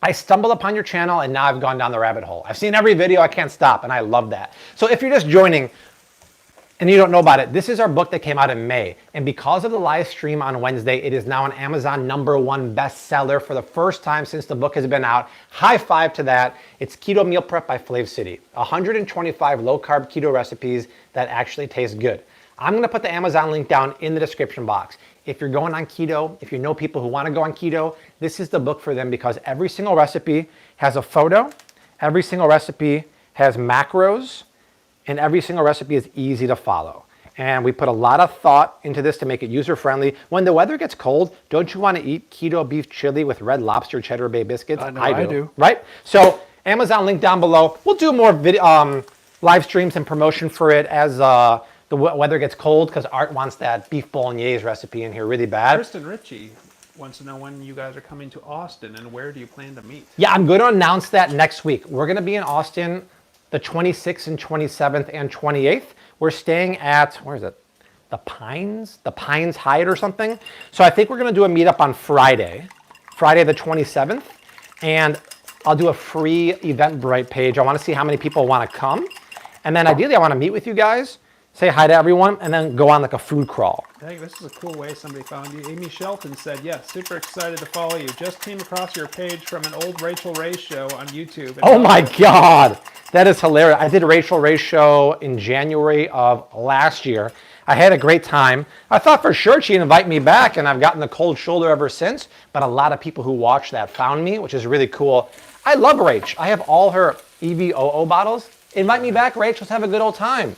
I stumbled upon your channel and now I've gone down the rabbit hole. I've seen every video, I can't stop, and I love that. So if you're just joining and you don't know about it, this is our book that came out in May. And because of the live stream on Wednesday, it is now an Amazon #1 bestseller for the first time since the book has been out. High five to that. It's Keto Meal Prep by Flav City. 125 low-carb keto recipes that actually taste good. I'm gonna put the Amazon link down in the description box. If you're going on keto, if you know people who wanna go on keto, this is the book for them because every single recipe has a photo, every single recipe has macros, and every single recipe is easy to follow. And we put a lot of thought into this to make it user-friendly. When the weather gets cold, don't you want to eat keto beef chili with Red Lobster Cheddar Bay biscuits? I do. Right? So Amazon link down below. We'll do more live streams and promotion for it as the weather gets cold because Art wants that beef bolognese recipe in here really bad. Kristen Ritchie wants to know when you guys are coming to Austin and where do you plan to meet? Yeah, I'm going to announce that next week. We're going to be in Austin the 26th and 27th and 28th. We're staying at, where is it? The Pines Hyatt or something. So I think we're gonna do a meetup on Friday the 27th. And I'll do a free Eventbrite page. I wanna see how many people wanna come. And then ideally I wanna meet with you guys, say hi to everyone, and then go on like a food crawl. I think this is a cool way somebody found you. Amy Shelton said, yeah, super excited to follow you. Just came across your page from an old Rachel Ray show on YouTube. Oh my God. That is hilarious. I did a Rachel Ray show in January of last year. I had a great time. I thought for sure she'd invite me back, and I've gotten the cold shoulder ever since. But a lot of people who watched that found me, which is really cool. I love Rach. I have all her EVOO bottles. Invite me back, Rach. Let's have a good old time.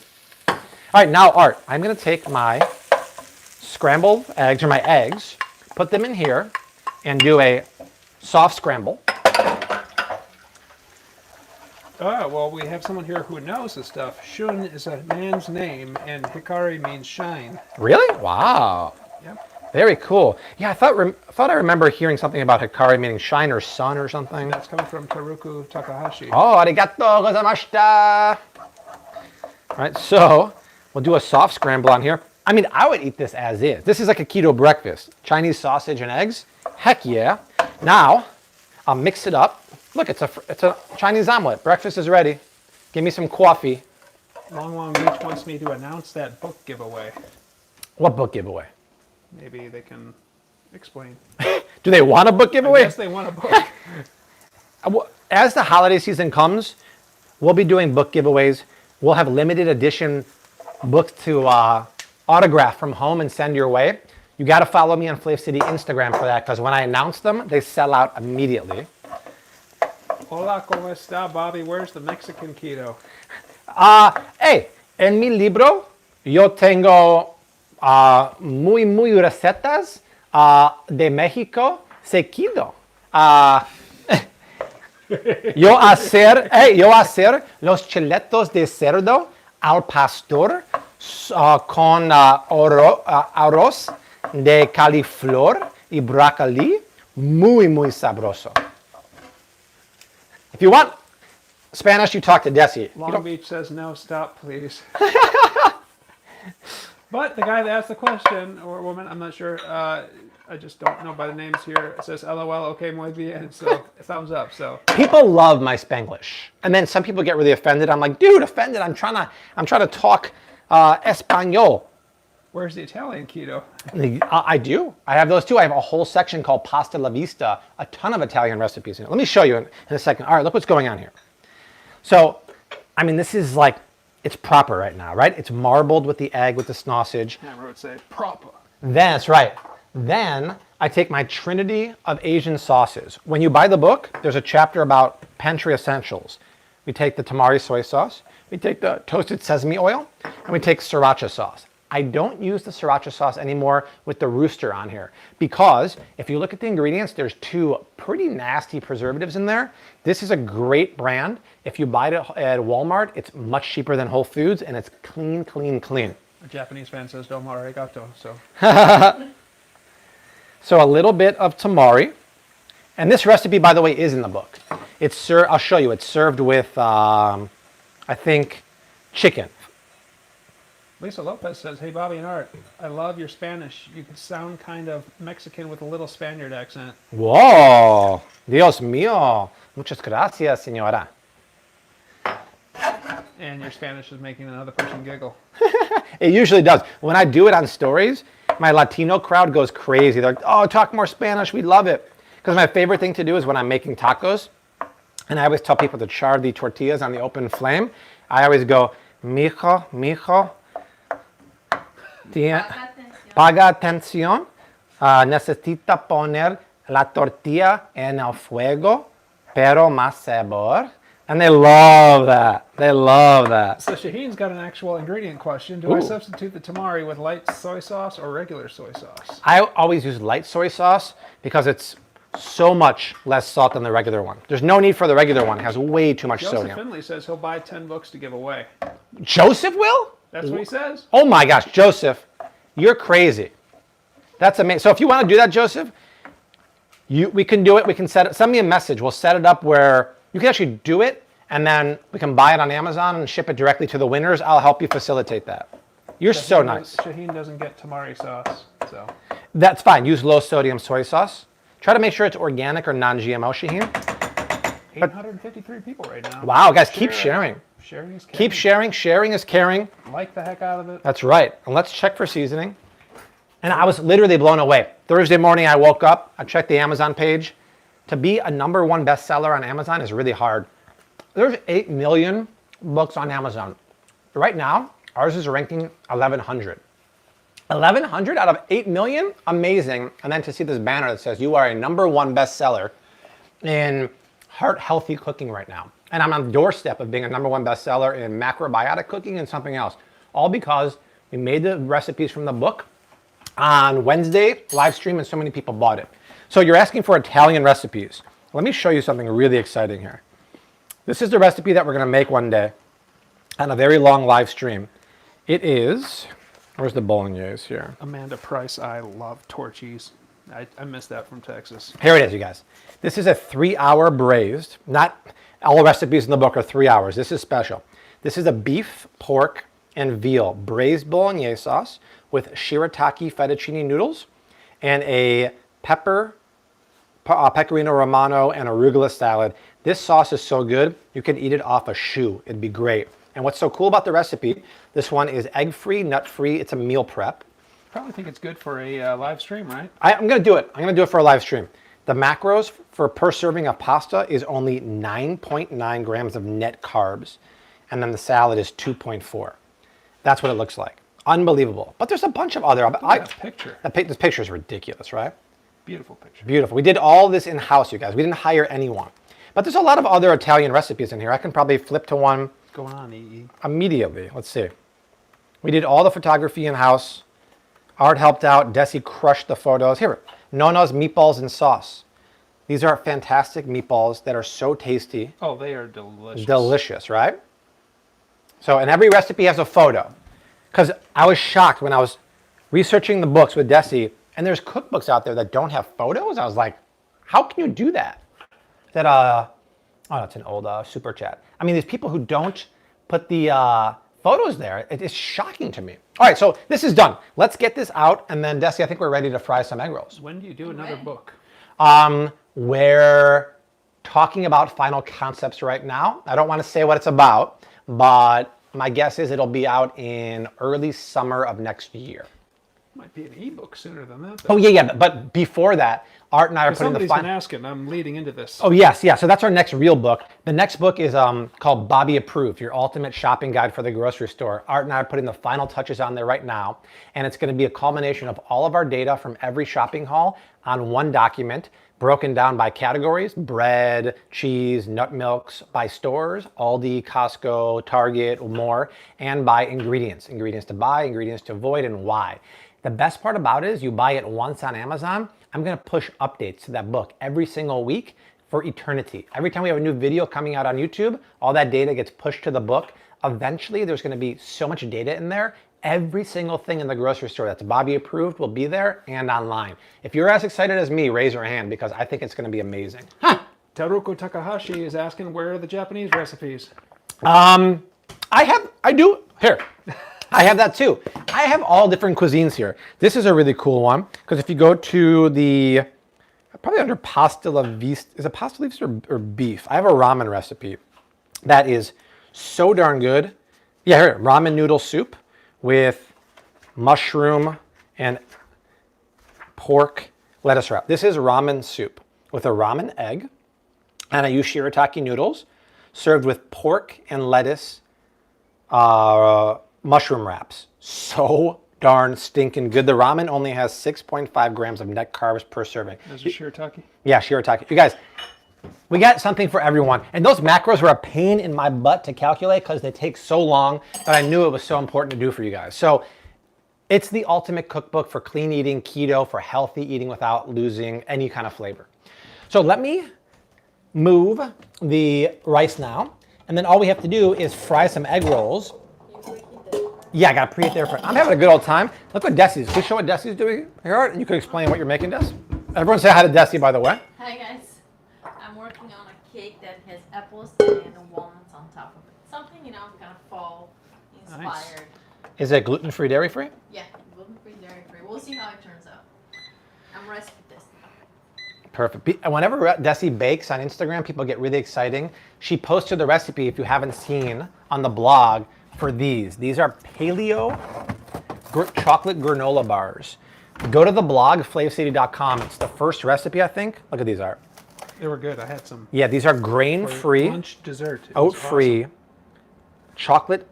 All right, now, Art, I'm going to take my scrambled eggs, or my eggs, put them in here, and do a soft scramble. Oh, well, we have someone here who knows this stuff. Shun is a man's name, and Hikari means shine. Really? Wow. Yep. Very cool. Yeah, I thought I remember hearing something about Hikari meaning shine or sun or something. That's coming from Taruku Takahashi. Oh, arigato gozaimashita. All right, so we'll do a soft scramble on here. I mean, I would eat this as is. This is like a keto breakfast. Chinese sausage and eggs. Heck yeah. Now, I'll mix it up. Look, it's a Chinese omelet. Breakfast is ready. Give me some coffee. Long Beach wants me to announce that book giveaway. What book giveaway? Maybe they can explain. Do they want a book giveaway? I guess they want a book. As the holiday season comes, we'll be doing book giveaways. We'll have limited edition books to autograph from home and send your way. You got to follow me on Flav City Instagram for that because when I announce them, they sell out immediately. Hola, ¿cómo está, Bobby? Where's the Mexican keto? Hey, en mi libro yo tengo muy recetas de México seguido. Yo hacer los chiletos de cerdo al pastor con arroz de cauliflower y brócoli muy sabroso. If you want Spanish, you talk to Desi. Long Beach says no, stop, please. But the guy that asked the question, or woman, I'm not sure, I just don't know by the names here, it says LOL, okay, muy bien, so thumbs up. So people love my Spanglish, and then some people get really offended. I'm like, dude, offended. I'm trying to talk Espanol. Where's the Italian keto? I do. I have those too. I have a whole section called Pasta La Vista, a ton of Italian recipes in it. Let me show you in a second. All right, look what's going on here. So, I mean, this is like, it's proper right now, right? It's marbled with the egg, with the sausage. I would say proper. That's right. Then I take my trinity of Asian sauces. When you buy the book, there's a chapter about pantry essentials. We take the tamari soy sauce, we take the toasted sesame oil, and we take sriracha sauce. I don't use the sriracha sauce anymore with the rooster on here because if you look at the ingredients, there's two pretty nasty preservatives in there. This is a great brand. If you buy it at Walmart, it's much cheaper than Whole Foods and it's clean. A Japanese fan says domo arigato, so. So a little bit of tamari. And this recipe, by the way, is in the book. It's served, I'll show you, it's served with, I think, chicken. Lisa Lopez says, "Hey, Bobby and Art, I love your Spanish. You could sound kind of Mexican with a little Spaniard accent." Whoa, Dios mío. Muchas gracias, señora. And your Spanish is making another person giggle. It usually does. When I do it on stories, my Latino crowd goes crazy. They're like, oh, talk more Spanish. We love it. Because my favorite thing to do is when I'm making tacos, and I always tell people to char the tortillas on the open flame, I always go, mijo, mijo, paga atención, necesita poner la tortilla en el fuego, pero más sabor. And they love that. They love that. So Shaheen's got an actual ingredient question. Do I substitute the tamari with light soy sauce or regular soy sauce? I always use light soy sauce because it's so much less salt than the regular one. There's no need for the regular one. It has way too much Joseph sodium. Finley says he'll buy 10 books to give away. Joseph will? That's what he says. Oh my gosh, Joseph, you're crazy. That's amazing. So if you want to do that, Joseph, we can do it. We can set it. Send me a message. We'll set it up where you can actually do it, and then we can buy it on Amazon and ship it directly to the winners. I'll help you facilitate that. You're so nice. Shaheen doesn't get tamari sauce, so. That's fine. Use low sodium soy sauce. Try to make sure it's organic or non-GMO, Shaheen. 853 people right now. Wow, guys, keep sharing. Sharing is caring. Keep sharing. Sharing is caring. Like the heck out of it. That's right. And let's check for seasoning. And I was literally blown away. Thursday morning, I woke up. I checked the Amazon page. To be a #1 bestseller on Amazon is really hard. There's 8 million books on Amazon. Right now, ours is ranking 1,100. 1,100 out of 8 million? Amazing. And then to see this banner that says you are a #1 bestseller in heart-healthy cooking right now. And I'm on the doorstep of being a #1 bestseller in macrobiotic cooking and something else. All because we made the recipes from the book on Wednesday, live stream, and so many people bought it. So you're asking for Italian recipes. Let me show you something really exciting here. This is the recipe that we're going to make one day on a very long live stream. It is, where's the bolognese here? Amanda Price, I love torchies. I missed that from Texas. Here it is, you guys. This is a 3-hour braised. Not all recipes in the book are 3 hours. This is special. This is a beef, pork, and veal braised bolognese sauce with shirataki fettuccine noodles and a pecorino romano and arugula salad. This sauce is so good, you can eat it off a shoe. It'd be great. And what's so cool about the recipe, this one is egg-free, nut-free. It's a meal prep. Probably think it's good for a live stream, right? I'm going to do it. I'm going to do it for a live stream. The macros for per serving of pasta is only 9.9 grams of net carbs. And then the salad is 2.4. That's what it looks like. Unbelievable. But there's a bunch of other. Picture. This picture is ridiculous, right? Beautiful picture. Beautiful. We did all this in-house, you guys. We didn't hire anyone. But there's a lot of other Italian recipes in here. I can probably flip to one. What's going on, EE? Immediately. Let's see. We did all the photography in-house. Art helped out. Desi crushed the photos. Here, Nona's meatballs and sauce. These are fantastic meatballs that are so tasty. Oh, they are delicious. Delicious, right? So, and every recipe has a photo. Because I was shocked when I was researching the books with Desi, and there's cookbooks out there that don't have photos. I was like, how can you do that? That, oh, that's an old super chat. I mean, these people who don't put the photos there, it is shocking to me. All right, so this is done. Let's get this out, and then Desi, I think we're ready to fry some egg rolls. When do you do another book? We're talking about final concepts right now. I don't want to say what it's about, but my guess is it'll be out in early summer of next year. Might be an ebook sooner than that, though. Oh, yeah, but before that, Art and I are putting the Somebody's been asking. I'm leading into this. Oh, yes, yeah. So that's our next real book. The next book is called Bobby Approved, your ultimate shopping guide for the grocery store. Art and I are putting the final touches on there right now. And it's going to be a culmination of all of our data from every shopping haul on one document, broken down by categories: bread, cheese, nut milks, by stores, Aldi, Costco, Target, more, and by ingredients. Ingredients to buy, ingredients to avoid, and why. The best part about it is you buy it once on Amazon. I'm going to push updates to that book every single week for eternity. Every time we have a new video coming out on YouTube, all that data gets pushed to the book. Eventually, there's going to be so much data in there. Every single thing in the grocery store that's Bobby approved will be there and online. If you're as excited as me, raise your hand because I think it's going to be amazing. Huh. Taruko Takahashi is asking, where are the Japanese recipes? I do. Here. I have that too. I have all different cuisines here. This is a really cool one because if you go to the, probably under pasta la vista, is it pasta la vista or beef? I have a ramen recipe that is so darn good. Yeah, here, ramen noodle soup with mushroom and pork lettuce wrap. This is ramen soup with a ramen egg, and I use shirataki noodles served with pork and lettuce mushroom wraps. So darn stinking good. The ramen only has 6.5 grams of net carbs per serving. Is it shirataki? Yeah, shirataki. You guys, we got something for everyone. And those macros were a pain in my butt to calculate because they take so long, but I knew it was so important to do for you guys. So it's the ultimate cookbook for clean eating, keto, for healthy eating without losing any kind of flavor. So let me move the rice now. And then all we have to do is fry some egg rolls. Yeah, I got to preheat there first. I'm having a good old time. Look what Desi's. Can you show what Desi's doing here? And you can explain what you're making, Des. Everyone say hi to Desi, by the way. Hi guys. I'm working on a cake that has apples and walnuts on top of it. Something, kind of fall inspired. Nice. Is it gluten-free, dairy-free? Yeah, gluten-free, dairy-free. We'll see how it turns out. I'm recipe testing. Perfect. Whenever Desi bakes on Instagram, people get really exciting. She posted the recipe, if you haven't seen, on the blog for these. These are paleo chocolate granola bars. Go to the blog, flavcity.com. It's the first recipe, I think. Look at these are. They were good. I had some. Yeah, these are grain-free, Lunch, dessert. oat-free, chocolate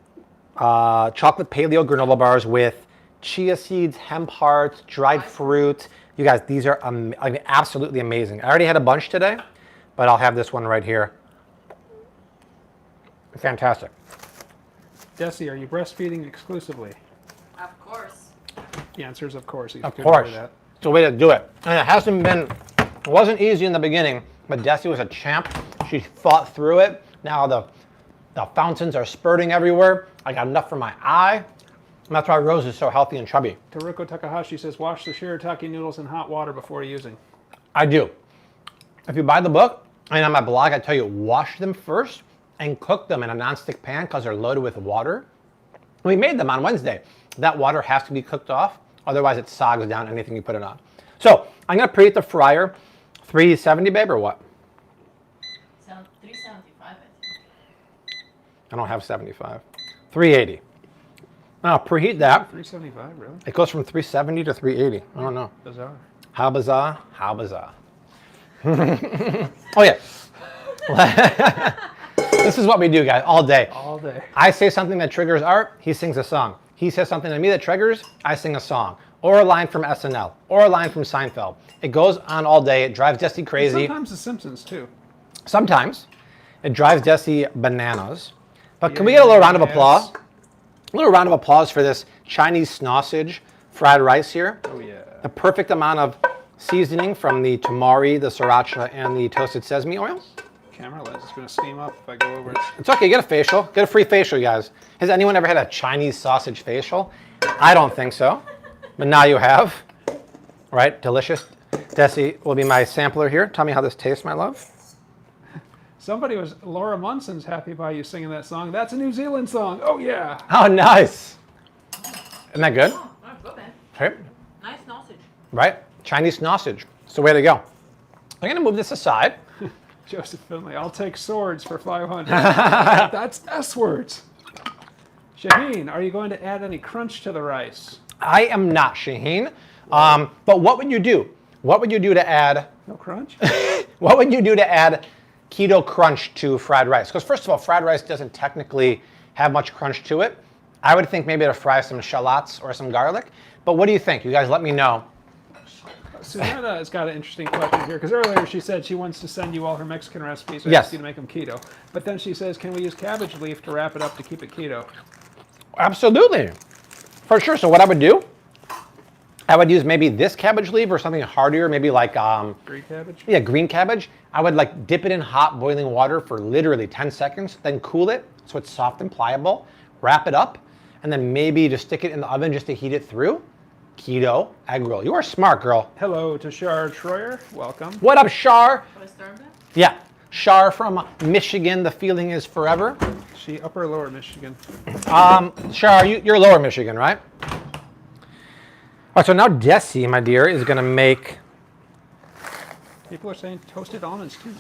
paleo granola bars with chia seeds, hemp hearts, dried fruit. You guys, these are absolutely amazing. I already had a bunch today, but I'll have this one right here. Fantastic. Desi, are you breastfeeding exclusively? Of course. The answer is of course. Of course. That. It's a way to do it. And it wasn't easy in the beginning, but Desi was a champ. She fought through it. Now the fountains are spurting everywhere. I got enough for my eye. And that's why Rose is so healthy and chubby. Taruko Takahashi says, wash the shirataki noodles in hot water before using. I do. If you buy the book, and on my blog, I tell you, wash them first and cook them in a nonstick pan because they're loaded with water. We made them on Wednesday. That water has to be cooked off, otherwise it sogs down anything you put it on. So I'm gonna preheat the fryer, 370, babe, or what? 375, I think. I don't have 75. 380. Now preheat that. 375, really? It goes from 370 to 380. I don't know. Bizarre. How bizarre? How bizarre. Oh yeah. This is what we do, guys, all day. All day. I say something that triggers Art, he sings a song. He says something to me that triggers, I sing a song. Or a line from SNL. Or a line from Seinfeld. It goes on all day. It drives Desi crazy. Sometimes The Simpsons, too. Sometimes. It drives Desi bananas. But can we get a little round of applause? A little round of applause for this Chinese sausage fried rice here. Oh, yeah. The perfect amount of seasoning from the tamari, the sriracha, and the toasted sesame oil. Camera lens is going to steam up if I go over it. It's okay, get a facial. Get a free facial, you guys. Has anyone ever had a Chinese sausage facial? I don't think so, but now you have. Right, delicious. Desi will be my sampler here. Tell me how this tastes, my love. Laura Munson's happy by you singing that song. That's a New Zealand song. Oh, yeah. Oh, nice. Isn't that good? Oh, that's good, man. Right? Nice sausage. Right? Chinese sausage. It's the way to go. I'm going to move this aside. Joseph Finley, I'll take swords for 500. That's S words. Shaheen, are you going to add any crunch to the rice? I am not, Shaheen. But what would you do? What would you do to add... No crunch? What would you do to add keto crunch to fried rice? Because first of all, fried rice doesn't technically have much crunch to it. I would think maybe to fry some shallots or some garlic. But what do you think? You guys let me know. Susanna has got an interesting question here, because earlier she said she wants to send you all her Mexican recipes. Yes. Ask you to make them keto. But then she says, can we use cabbage leaf to wrap it up to keep it keto? Absolutely. For sure. So what I would do, I would use maybe this cabbage leaf or something heartier, maybe like... Green cabbage? Yeah, green cabbage. I would like dip it in hot boiling water for literally 10 seconds, then cool it so it's soft and pliable, wrap it up, and then maybe just stick it in the oven just to heat it through. Keto egg roll. You are smart, girl. Hello to Shar Troyer. Welcome. What up, Shar? Shall I start that? Yeah. Shar from Michigan, the feeling is forever. She upper or lower Michigan? Shar, you're lower Michigan, right? All right, so now Desi, my dear, is going to make... People are saying toasted almonds too.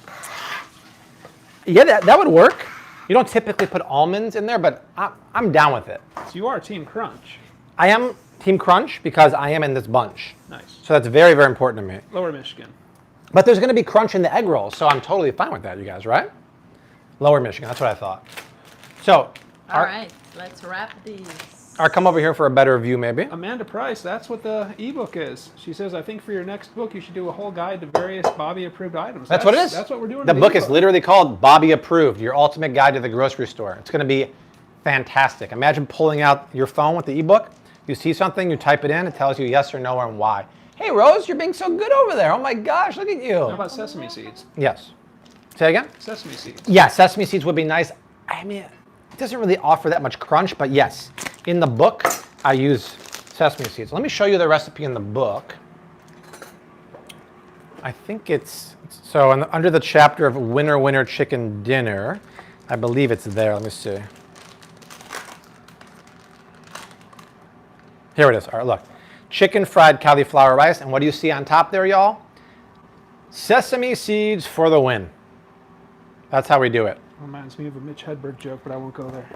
Yeah, that would work. You don't typically put almonds in there, but I'm down with it. So you are Team Crunch. I am Team Crunch because I am in this bunch. Nice. So that's very, very important to me. Lower Michigan. But there's going to be crunch in the egg rolls, so I'm totally fine with that, you guys, right? Lower Michigan, that's what I thought. So, All right, let's wrap these. Come over here for a better view, maybe. Amanda Price, that's what the ebook is. She says, I think for your next book, you should do a whole guide to various Bobby approved items. That's what it is. That's what we're doing. The in book ebook. is literally called Bobby Approved, Your Ultimate Guide to the Grocery Store. It's going to be fantastic. Imagine pulling out your phone with the ebook. You see something, you type it in, it tells you yes or no and why. Hey, Rose, you're being so good over there. Oh my gosh, look at you. How about sesame seeds? Yes. Say again? Sesame seeds. Yeah, sesame seeds would be nice. I mean, it doesn't really offer that much crunch, but yes, in the book, I use sesame seeds. Let me show you the recipe in the book. I think it's, so under the chapter of Winner Winner Chicken Dinner, I believe it's there. Let me see. Here it is. All right, look. Chicken fried cauliflower rice. And what do you see on top there, y'all? Sesame seeds for the win. That's how we do it. Reminds me of a Mitch Hedberg joke, but I won't go there.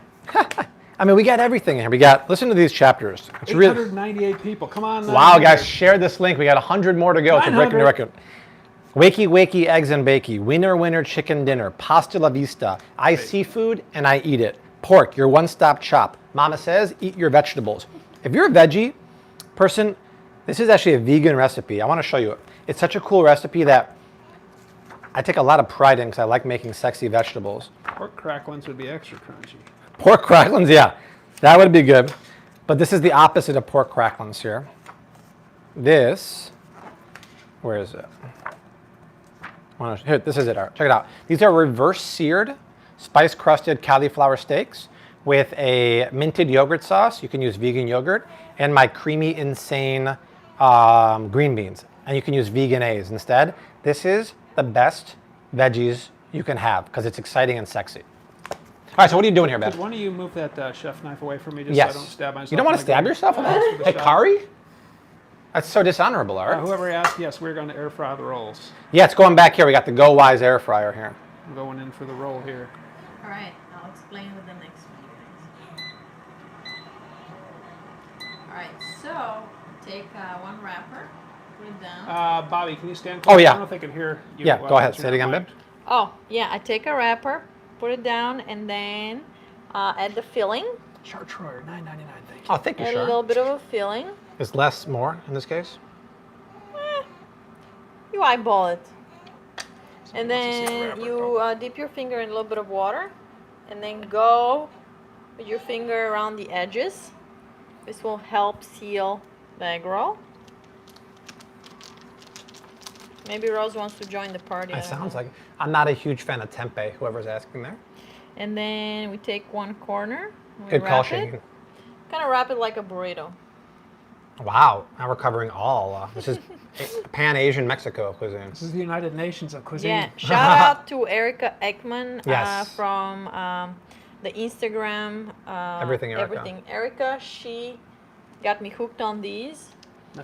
I mean, we got everything in here. We got, listen to these chapters. It's 898 people. Come on. Wow, guys, share this link. We got 100 more to go to breaking the record. Wakey, wakey, eggs and bakey. Winner, winner, chicken dinner. Pasta la vista. I see food and I eat it. Pork, your one-stop shop. Mama says, eat your vegetables. If you're a veggie person, this is actually a vegan recipe. I want to show you it. It's such a cool recipe that I take a lot of pride in because I like making sexy vegetables. Pork cracklings would be extra crunchy. Pork cracklings, yeah, that would be good. But this is the opposite of pork cracklings here. This, where is it? Here, this is it. Check it out. These are reverse seared, spice crusted cauliflower steaks with a minted yogurt sauce. You can use vegan yogurt and my creamy insane green beans. And you can use vegan A's instead. This is the best veggies you can have because it's exciting and sexy. All right, so what are you doing here, Ben? Could one of you move that chef knife away from me just Yes. so I don't stab myself? You don't want to stab yourself with that? Hey, Kari? That's so dishonorable, Art. Whoever asked, yes, we're going to air fry the rolls. Yeah, it's going back here. We got the Go Wise air fryer here. I'm going in for the roll here. All right, I'll explain with the next one, guys. All right, so take one wrapper, put it down. Bobby, can you stand Oh, close? yeah. I don't know if they can hear you. Yeah, go ahead. Say it again, babe. babe. Oh, yeah, I take a wrapper, put it down, and then add the filling. Chart Troyer, $9.99, thank you. Oh, thank you, Add a little Sean. bit of a filling. Is less more in this case? You eyeball it. Someone And wants to see the then wrapper. you dip your finger in a little bit of water, and then go with your finger around the edges. This will help seal the egg roll. Maybe Rose wants to join the party. I It don't sounds know. like I'm not a huge fan of tempeh, whoever's asking there. And then we take one corner. We Good call, wrap Shane. it. Kind of wrap it like a burrito. Wow, now we're covering all. This is Pan-Asian Mexico cuisine. This is the United Nations of cuisine. Yeah. Shout out to Erica Ekman Yes. from the Instagram. Everything Erica. Everything Erica. She got me hooked on these.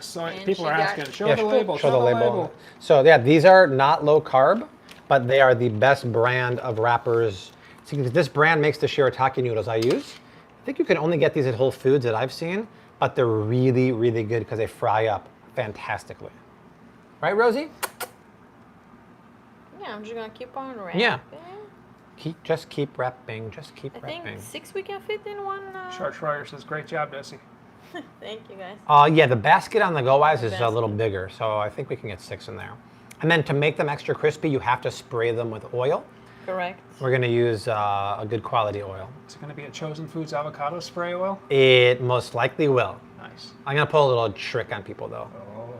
So And people she are got- asking, show Yeah, the label, show the label. So yeah, these are not low carb, but they are the best brand of wrappers. See, this brand makes the shirataki noodles I use. I think you can only get these at Whole Foods that I've seen, but they're really, really good because they fry up fantastically. Right, Rosie? Yeah, I'm just gonna keep on wrapping. Yeah. Just keep wrapping. Just keep I wrapping. think 6 we can fit in one. Chart Troyer says, great job, Desi. Thank you guys. Yeah, the basket on the Go Wise is a Basket. little bigger, so I think we can get 6 in there. And then to make them extra crispy, you have to spray them with oil. Correct. We're going to use a good quality oil. Is it going to be a Chosen Foods avocado spray oil? It most likely will. Nice. I'm going to pull a little trick on people, though. Oh.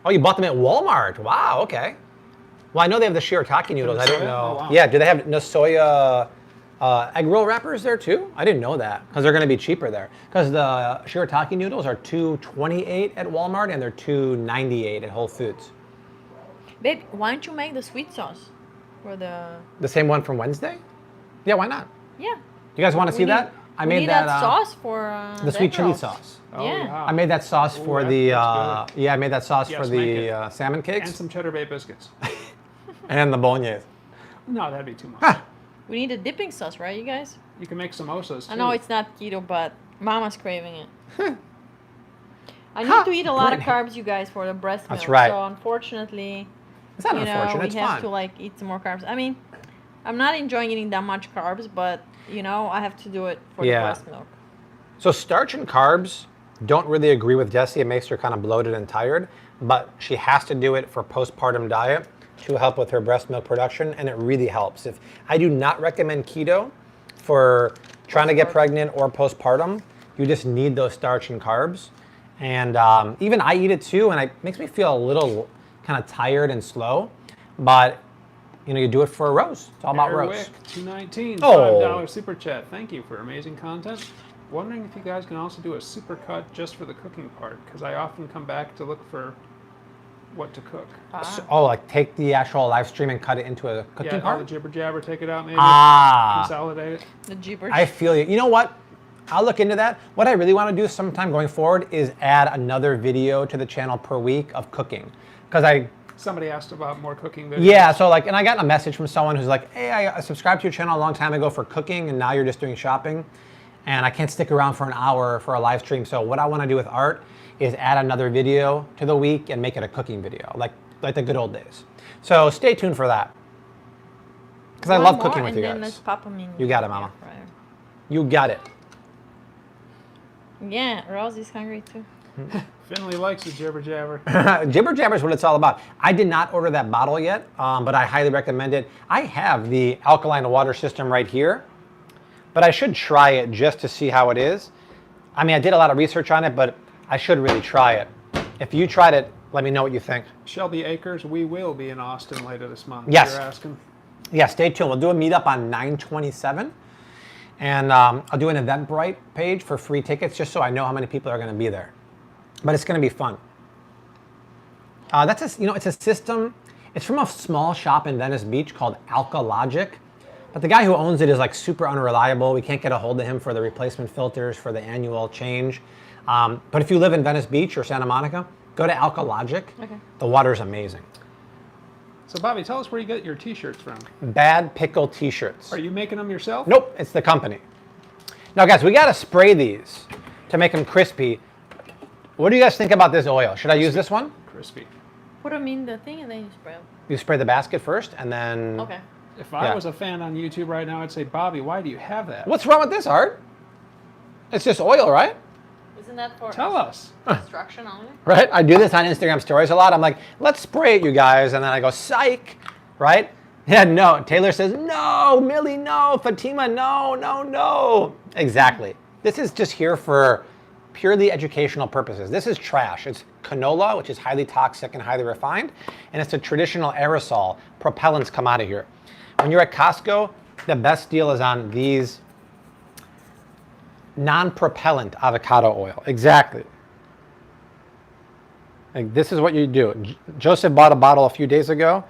Oh, you bought them at Walmart. Wow, okay. Well, I know they have the shirataki noodles. I didn't soya? know. Oh, wow. Yeah, do they have soya egg roll wrappers there, too? I didn't know that, because they're going to be cheaper there. Because the shirataki noodles are $2.28 at Walmart, and they're $2.98 at Whole Foods. Babe, why don't you make the sweet sauce? For the... The same one from Wednesday? Yeah, why not? Yeah. You guys want to see that? I We made need that sauce for the sweet chili rolls. sauce. Oh, Yeah. I made that sauce Ooh, for that the looks good. yeah, I made that sauce Yes, for make the it. salmon cakes And some cheddar bay biscuits. and the bolognese. No, that'd be too much. Huh. We need a dipping sauce, right, you guys? You can make samosas too. I know it's not keto, but Mama's craving it. I need Ha! to eat a lot of Brittany. carbs, you guys, for the breast milk. That's right. So unfortunately, It's not you know, unfortunate. we It's have fun. to like eat some more carbs. I mean, I'm not enjoying eating that much carbs, but you know, I have to do it for Yeah. the breast milk. So starch and carbs don't really agree with Jessie. It makes her kind of bloated and tired, but she has to do it for postpartum diet to help with her breast milk production, and it really helps. If I do not recommend keto for trying to get pregnant or postpartum, you just need those starch and carbs. And even I eat it too, and it makes me feel a little kind of tired and slow. But you know, you do it for a Rose. It's all about Rose. Wick, $2.19, Oh. $5 super chat. Thank you for amazing content. Wondering if you guys can also do a super cut just for the cooking part, because I often come back to look for what to cook. So, oh, like take the actual live stream and cut it into a cooking Yeah, all the card? jibber jabber, take it out maybe, Ah. consolidate it. The jeepers. I feel you. You know what? I'll look into that. What I really want to do sometime going forward is add another video to the channel per week of cooking. Because Somebody asked about more cooking videos. yeah, so like, and I got a message from someone who's like, hey, I subscribed to your channel a long time ago for cooking and now you're just doing shopping. And I can't stick around for an hour for a live stream. So what I want to do with art is add another video to the week and make it a cooking video, like the good old days. So stay tuned for that. Because I One love more, cooking with and you then guys. let's pop 'em in You got it, the Mama. air fryer. You got it. Yeah, Rose is hungry too. Finley likes the jibber jabber. Jibber Jabber is what it's all about. I did not order that bottle yet, but I highly recommend it. I have the alkaline water system right here, but I should try it just to see how it is. I mean, I did a lot of research on it, but I should really try it. If you tried it, let me know what you think. Shelby Acres, we will be in Austin later this month. Yes. You're asking. Yeah, stay tuned. We'll do a meetup on 9/27, and I'll do an Eventbrite page for free tickets just so I know how many people are going to be there. But it's going to be fun. It's a system. It's from a small shop in Venice Beach called Alkalogic. But the guy who owns it is like super unreliable. We can't get a hold of him for the replacement filters for the annual change. But if you live in Venice Beach or Santa Monica, go to Alkalogic. Okay. The water is amazing. So Bobby, tell us where you get your t-shirts from. Bad Pickle t-shirts. Are you making them yourself? Nope, it's the company. Now guys, we gotta spray these to make them crispy. What do you guys think about this oil? Should I use this one? Crispy. Put them in the thing and then you spray them. You spray the basket first and then... Okay. If I Yeah. was a fan on YouTube right now, I'd say, Bobby, why do you have that? What's wrong with this, Art? It's just oil, right? Isn't that for Tell us. instruction only? Right? I do this on Instagram stories a lot. I'm like, let's spray it, you guys. And then I go, psych, right? Yeah, no. Taylor says, no. Millie, no. Fatima, no, no, no. Exactly. This is just here for purely educational purposes. This is trash. It's canola, which is highly toxic and highly refined. And it's a traditional aerosol. Propellants come out of here. When you're at Costco, the best deal is on these non-propellant avocado oil. Exactly. Like, this is what you do. Joseph bought a bottle a few days ago,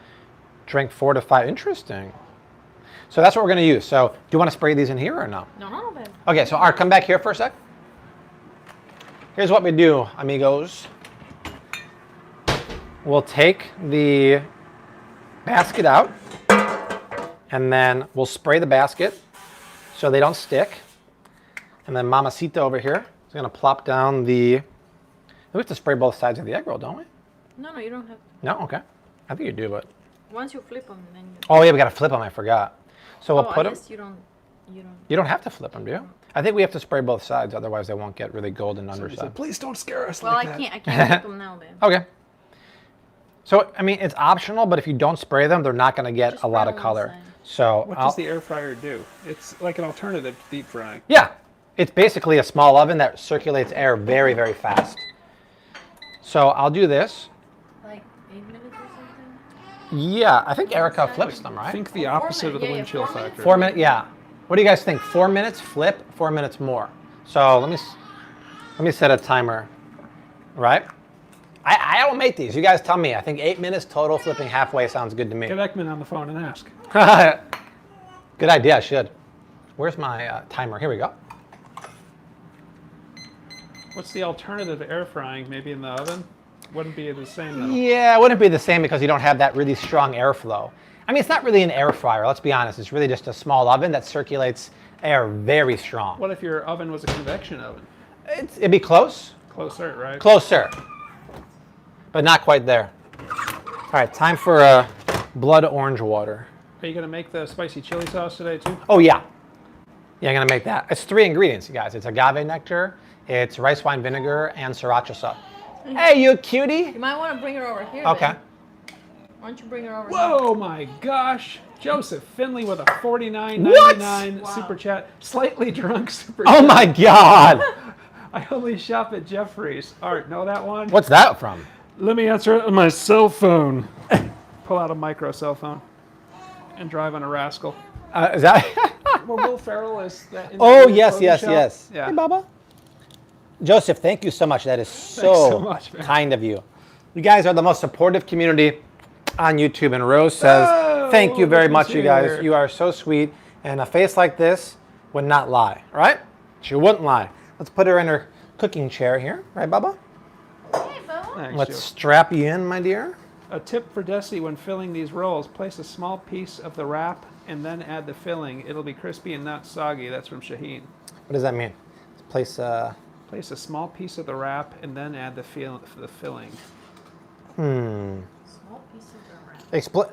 drank 4 to 5. Interesting. So that's what we're going to use. So do you want to spray these in here or no? No, babe. Okay, so Art, come back here for a sec. Here's what we do, amigos. We'll take the basket out, and then we'll spray the basket so they don't stick. And then Mamacita over here is going to plop down the... We have to spray both sides of the egg roll, don't we? No, you don't have to. No? Okay. I think you do, but... Once you flip them, then you... Oh, yeah, we got to flip them. I forgot. So we'll put I them... guess you don't... You don't have to flip them, do you? I think we have to spray both sides, otherwise they won't get really golden underside. Please don't scare us Well, like I that. can't flip them now, babe. Okay. So, I mean, it's optional, but if you don't spray them, they're not going to get Just a lot spray of on one color. side. So, What does the air fryer do? It's like an alternative to deep frying. yeah, it's basically a small oven that circulates air very, very fast. So I'll do this. Like 8 minutes or something? Yeah, I think Erica flips them, I right? think the opposite of the Yeah, wind chill 4 minutes. factor. 4 minutes, yeah. What do you guys think? 4 minutes flip, 4 minutes more. So let me set a timer, right? I don't make these. You guys tell me. I think 8 minutes total, flipping halfway sounds good to me. Get Ekman on the phone and ask. Good idea, I should. Where's my timer? Here we go. What's the alternative to air frying? Maybe in the oven? Wouldn't be the same though. Yeah, it wouldn't be the same because you don't have that really strong airflow. I mean, it's not really an air fryer, let's be honest. It's really just a small oven that circulates air very strong. What if your oven was a convection oven? It'd be close. Closer, right? Closer. But not quite there. All right, time for blood orange water. Are you going to make the spicy chili sauce today too? Oh, yeah. Yeah, I'm going to make that. It's 3 ingredients, you guys. It's agave nectar, it's rice wine vinegar, and sriracha sauce. Hey, you cutie. You might want to bring her over here. Okay. Then. Why don't you bring her over here? Whoa, my gosh. Joseph Finley with a $49.99 super chat. Slightly drunk super chat. Oh, my God. I only shop at Jeffrey's. Art, know that one? What's that from? Let me answer it on my cell phone. Pull out a micro cell phone and drive on a rascal. Is that? Well, Will Ferrell is that. Oh, yes, yes, show? yes. Yeah. Hey, Baba. Joseph, thank you so much. That is so much, man. kind of you. You guys are the most supportive community on YouTube. And Rose says, thank you very much, you guys. You are so sweet. And a face like this would not lie, right? She wouldn't lie. Let's put her in her cooking chair here. Right, Baba? Hey, Bella. Thanks, Let's Joe. strap you in, my dear. A tip for Desi when filling these rolls, place a small piece of the wrap and then add the filling. It'll be crispy and not soggy. That's from Shaheen. What does that mean? Place Place a small piece of the wrap and then add the filling. Small piece of the wrap.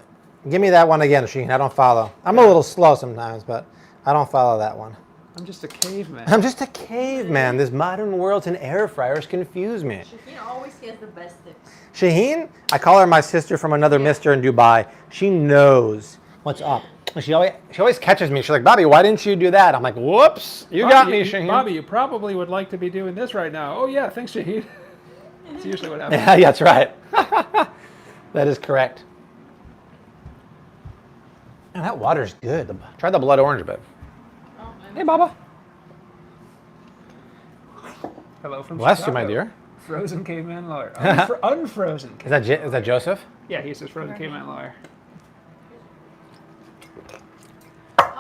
Give me that one again, Sheen. I don't follow. I'm a little slow sometimes, but I don't follow that one. I'm just a caveman. I'm just a caveman. This modern world's and air fryers confuse me. Shaheen always has the best tips. Shaheen, I call her my sister from another mister in Dubai. She knows what's up. She always catches me. She's like, Bobby, why didn't you do that? I'm like, whoops, you got me, Shaheen. Bobby, you probably would like to be doing this right now. Oh, yeah, thanks, Shaheen. That's usually what happens. Yeah, that's right. That is correct. Man, that water's good. Try the blood orange bit. Oh, Hey, Baba. Hello from Bless Chicago. you, my dear. Frozen caveman lawyer. Unfrozen. Is that Joseph? Yeah, he says frozen caveman lawyer.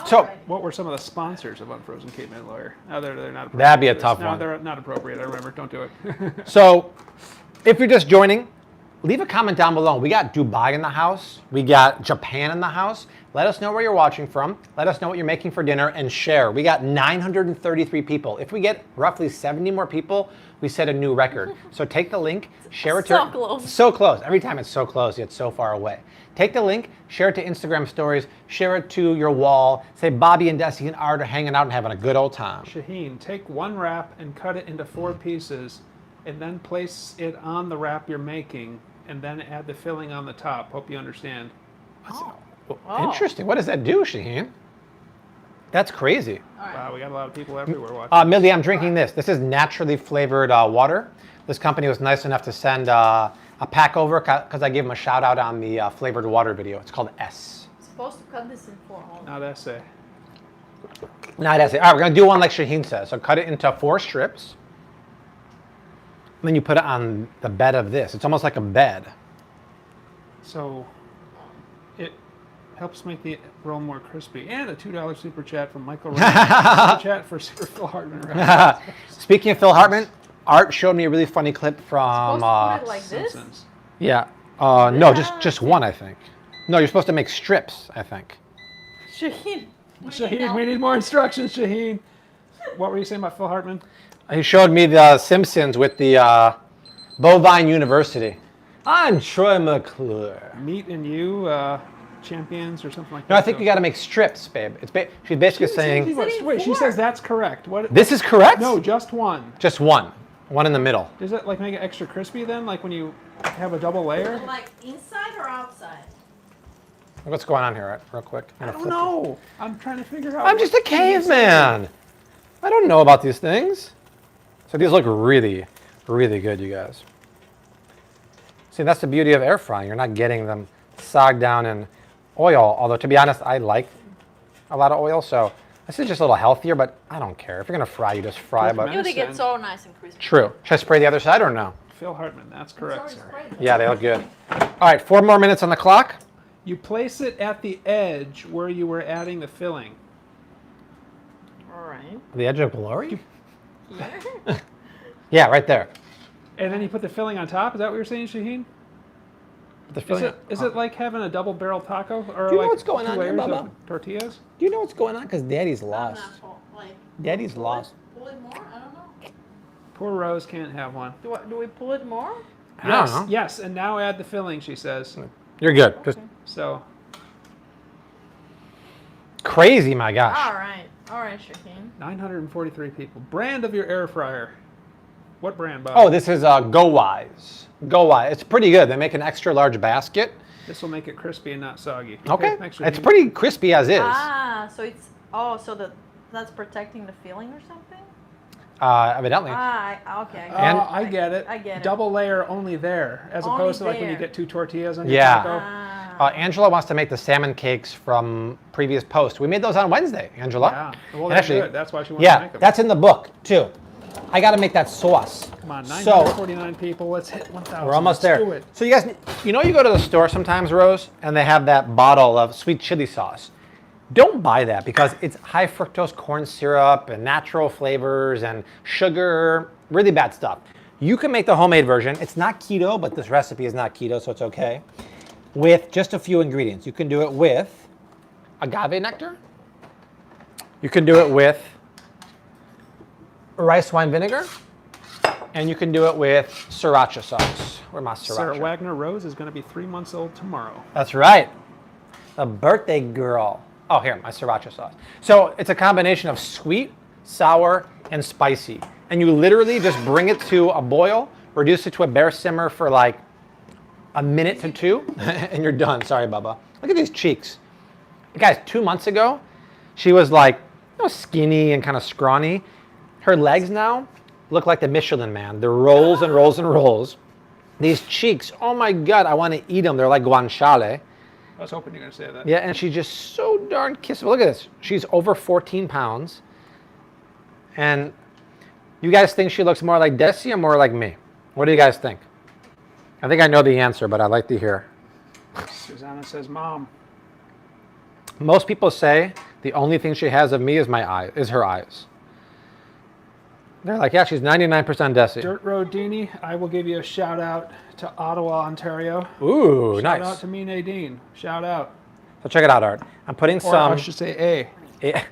So, What were some of the sponsors of Unfrozen Caveman Lawyer? No, they're not appropriate. That'd be a tough no, one. they're not appropriate. I remember. Don't do it. So, if you're just joining, leave a comment down below. We got Dubai in the house. We got Japan in the house. Let us know where you're watching from. Let us know what you're making for dinner and share. We got 933 people. If we get roughly 70 more people, we set a new record. So take the link, share it to... So close. So close. Every time it's so close, yet so far away. Take the link, share it to Instagram stories, share it to your wall. Say Bobby and Desi and Art are hanging out and having a good old time. Shaheen, take one wrap and cut it into 4 pieces, and then place it on the wrap you're making, and then add the filling on the top. Hope you understand. Oh. Interesting. What does that do, Shaheen? That's crazy. Wow, we got a lot of people everywhere watching. Millie, I'm drinking this. This is naturally flavored water. This company was nice enough to send a pack over because I gave them a shout out on the flavored water video. It's called S. Supposed to cut this in 4 holes. Not essay. Not S. All right, we're going to do one like Shaheen says. So cut it into 4 strips. And then you put it on the bed of this. It's almost like a bed. So it helps make the roll more crispy. And a $2 super chat from Michael Ryan. Super chat for Super Phil Hartman. Speaking of Phil Hartman, Art showed me a really funny clip from... Supposed to put it like this? Simpsons. Yeah. No, just one, I think. No, you're supposed to make strips, I think. Shaheen. Shaheen, we need more instructions, Shaheen. What were you saying about Phil Hartman? He showed me the Simpsons with the Bovine University. I'm Troy McClure. Meat and you, champions or something like that. No, I think you got to make strips, babe. She's basically saying... Wait, she says that's correct. What? This is correct? No, just one. Just one. One in the middle. Does it like make it extra crispy then? Like when you have a double layer? Like inside or outside? What's going on here, Art, real quick? I don't know. I'm trying to figure out. I'm just a caveman. I don't know about these things. So these look really, really good, you guys. See, that's the beauty of air frying. You're not getting them sogged down in oil. Although, to be honest, I like a lot of oil, so this is just a little healthier, but I don't care. If you're going to fry, you just fry. But They get so nice and crispy. true. Should I spray the other side or no? Phil Hartman. That's correct, sir. Yeah, they look good. All right, 4 more minutes on the clock. You place it at the edge where you were adding the filling. All right. The edge of glory? Here. Yeah, right there. And then you put the filling on top? Is that what you're saying, Shaheen? The filling. Is it like having a double barrel taco? Or Do you know like what's going 2 on here, layers Bubba? of tortillas? Do you know what's going on? Because Daddy's I'm lost. not full, like, Daddy's pull lost. Pull it more? I don't know. Poor Rose can't have one. Do we pull it more? I don't Yes, know. yes, and now add the filling, she says. You're good. Just So, crazy, my gosh. All right. All right, Shaheen. 943 people. Brand of your air fryer. What brand, Bob? Oh, this is Go Wise. Go Wise. It's pretty good. They make an extra large basket. This will make it crispy and not soggy. Okay. thanks, It's Shaheen. pretty crispy as is. Ah, so it's that's protecting the filling or something? Evidently. Okay. Oh, And- I get it. I get it. Double layer only there, as Only opposed to like when you there. get 2 tortillas on your Yeah. taco. Angela wants to make the salmon cakes from previous post. We made those on Wednesday, Angela. Yeah. Well, And that's actually, good. That's why she wants to yeah, make them. that's in the book too. I got to make that sauce. Come on, So 949 people. Let's hit 1,000. we're almost Let's there. do it. So you guys, you know, you go to the store sometimes, Rose, and they have that bottle of sweet chili sauce. Don't buy that because it's high fructose corn syrup and natural flavors and sugar, really bad stuff. You can make the homemade version. It's not keto, but this recipe is not keto, so it's okay. With just a few ingredients. You can do it with agave nectar. You can do it with rice wine vinegar. And you can do it with sriracha sauce. Where's my sriracha? Sarah Wagner Rose is going to be 3 months old tomorrow. That's right. A birthday girl. Oh, here, my sriracha sauce. So it's a combination of sweet, sour, and spicy. And you literally just bring it to a boil, reduce it to a bare simmer for like a minute to 2, and you're done. Sorry, Bubba. Look at these cheeks. Guys, 2 months ago, she was like, skinny and kind of scrawny. Her legs now look like the Michelin Man. They're rolls and rolls and rolls. These cheeks, oh my God, I want to eat them. They're like guanciale. I was hoping you were going to say that. Yeah, and she's just so darn kissable. Look at this. She's over 14 pounds. And you guys think she looks more like Desi or more like me? What do you guys think? I think I know the answer, but I'd like to hear. Susanna says, Mom. Most people say the only thing she has of me is her eyes. They're like, yeah, she's 99% Desi. Dirt Road Deanie, I will give you a shout out to Ottawa, Ontario. Ooh, Shout nice. out to me, Nadine. Shout out. So check it out, Art. I'm putting Or some. I should say A.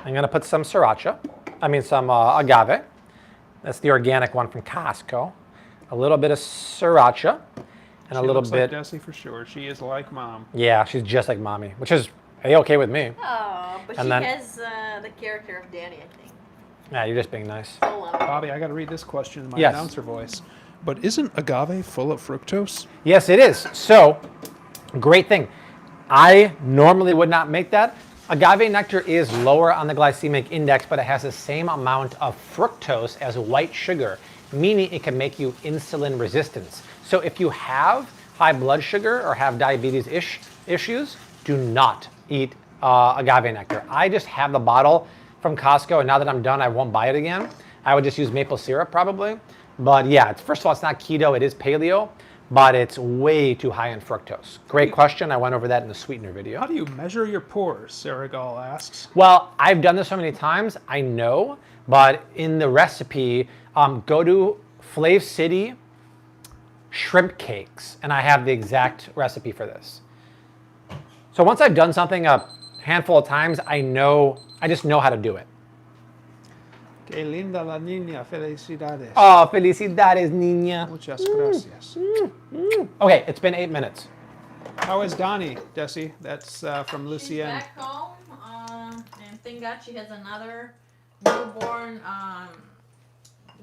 I'm gonna put some sriracha. Some agave. That's the organic one from Costco. A little bit of sriracha, and a She little looks bit. like Desi for sure. She is like Mom. Yeah, she's just like mommy, which is okay with me. Oh, but And she then- has the character of Danny, I think. Yeah, you're just being nice. So lovely. Bobby, I got to read this question in my Yes. announcer voice. But isn't agave full of fructose? Yes, it is. So, great thing. I normally would not make that. Agave nectar is lower on the glycemic index, but it has the same amount of fructose as white sugar, meaning it can make you insulin resistant. So if you have high blood sugar or have diabetes issues, do not eat agave nectar. I just have the bottle from Costco, and now that I'm done, I won't buy it again. I would just use maple syrup probably. But yeah, first of all, it's not keto, it is paleo, but it's way too high in fructose. Great question. I went over that in the sweetener video. How do you measure your pores? Sarah Gall asks. Well, I've done this so many times, I know, but in the recipe, go to Flav City shrimp cakes, and I have the exact recipe for this. So once I've done something a handful of times, I just know how to do it. Que linda la niña. Felicidades. Oh, felicidades, niña. Muchas gracias. Okay, it's been 8 minutes. How is Donnie, Desi? That's from She's Lucienne. back home, and thank God she has another newborn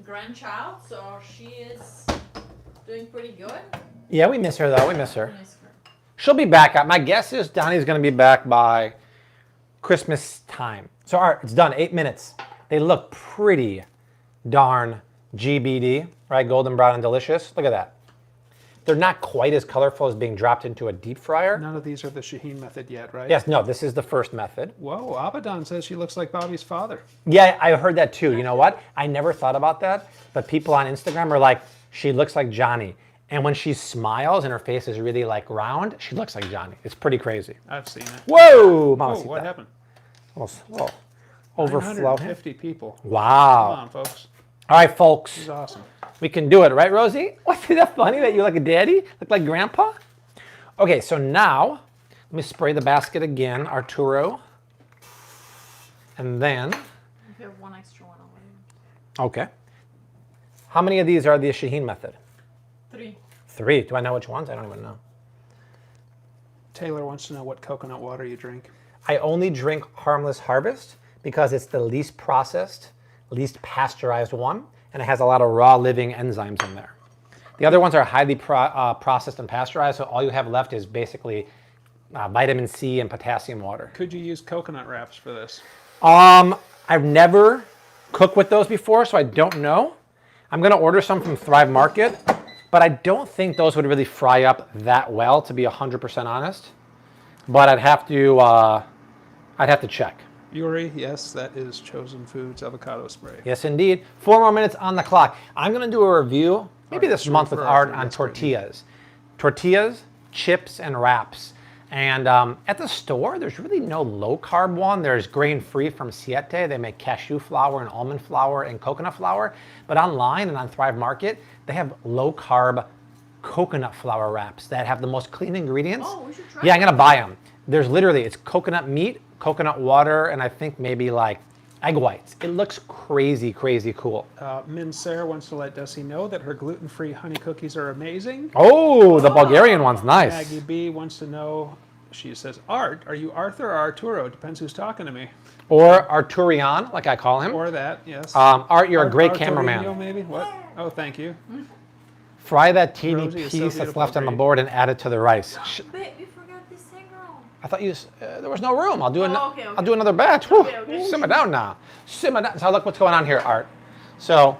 grandchild, so she is doing pretty good. Yeah, we miss her though, we miss her. Miss her. She'll be back. My guess is Donnie's gonna be back by Christmas time. So all right, it's done, 8 minutes. They look pretty darn GBD, right? Golden brown and delicious. Look at that. They're not quite as colorful as being dropped into a deep fryer. None of these are the Shaheen method yet, right? Yes, no, this is the first method. Whoa, Abadan says she looks like Bobby's father. Yeah, I heard that too. You know what? I never thought about that, but people on Instagram are like, she looks like Johnny. And when she smiles and her face is really like round, she looks like Johnny. It's pretty crazy. I've seen it. Whoa, Oh, Mamacita. what happened? Little overflow. 50 people. Wow. Come on, folks. All right, folks. This is awesome. We can do it, right, Rosie? Isn't that funny that you're like a daddy? Look like grandpa? Okay, so now, let me spray the basket again, Arturo. And then, If you have one extra one, I'll wait. okay. How many of these are the Shaheen method? 3. 3. Do I know which ones? I don't even know. Taylor wants to know what coconut water you drink. I only drink Harmless Harvest because it's the least processed, least pasteurized one, and it has a lot of raw living enzymes in there. The other ones are highly processed and pasteurized, so all you have left is basically vitamin C and potassium water. Could you use coconut wraps for this? I've never cooked with those before, so I don't know. I'm going to order some from Thrive Market, but I don't think those would really fry up that well, to be 100% honest. But I'd have to check. Yuri, yes, that is Chosen Foods avocado spray. Yes, indeed. 4 more minutes on the clock. I'm going to do a review, maybe this month with Art, on tortillas. Tortillas, chips, and wraps. And at the store, there's really no low-carb one. There's grain-free from Siete. They make cashew flour and almond flour and coconut flour. But online and on Thrive Market, they have low-carb coconut flour wraps that have the most clean ingredients. Oh, we should try Yeah, I'm going to buy them. There's literally, it's coconut meat, coconut water, and I think maybe like egg whites. It looks crazy, crazy cool. Min Sarah wants to let Desi know that her gluten-free honey cookies are amazing. Oh, the Bulgarian one's nice. Maggie B wants to know, she says, Art, are you Arthur or Arturo? Depends who's talking to me. Or Arturian, like I call him. Or that, yes. Art, you're a great Arturino, cameraman. maybe? What? Oh, thank you. Fry that teeny Rosie is so piece that's beautiful, left on the agreed. board and add it to the rice. Babe, you forgot this egg roll. I thought you, there was no room. I'll do, okay. I'll do another batch. Okay, Whew. okay. Simmer down now. Simmer down. So look what's going on here, Art. So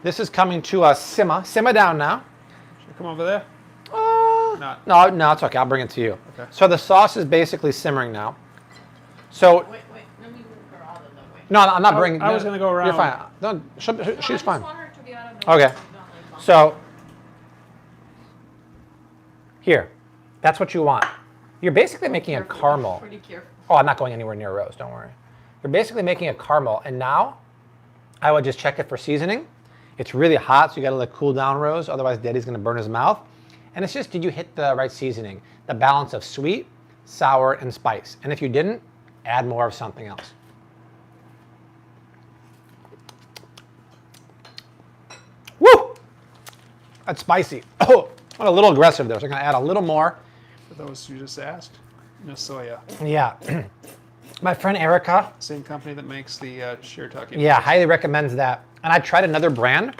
this is coming to a simmer. Simmer down now. Should I come over there? Not. No, it's okay. I'll bring it to you. Okay. So the sauce is basically simmering now. So, Wait, let me move her out of the way. no, I'm not bringing. I was gonna go around. You're fine. Don't, she's I just fine. want her to be out of the way. Okay. so we don't, like, bump So, here, that's what you want. You're basically making a Careful, caramel. Pretty careful. Oh, I'm not going anywhere near Rose, don't worry. You're basically making a caramel, and now I would just check it for seasoning. It's really hot, so you gotta let it cool down, Rose, otherwise Daddy's gonna burn his mouth. And it's just, did you hit the right seasoning? The balance of sweet, sour, and spice. And if you didn't, add more of something else. Woo! That's spicy. Oh, I'm a little aggressive there, so I'm gonna add a little more. For those you just asked, no soya. Yeah. My friend Erica, Same company that makes the shirataki. yeah, highly recommends that. And I tried another brand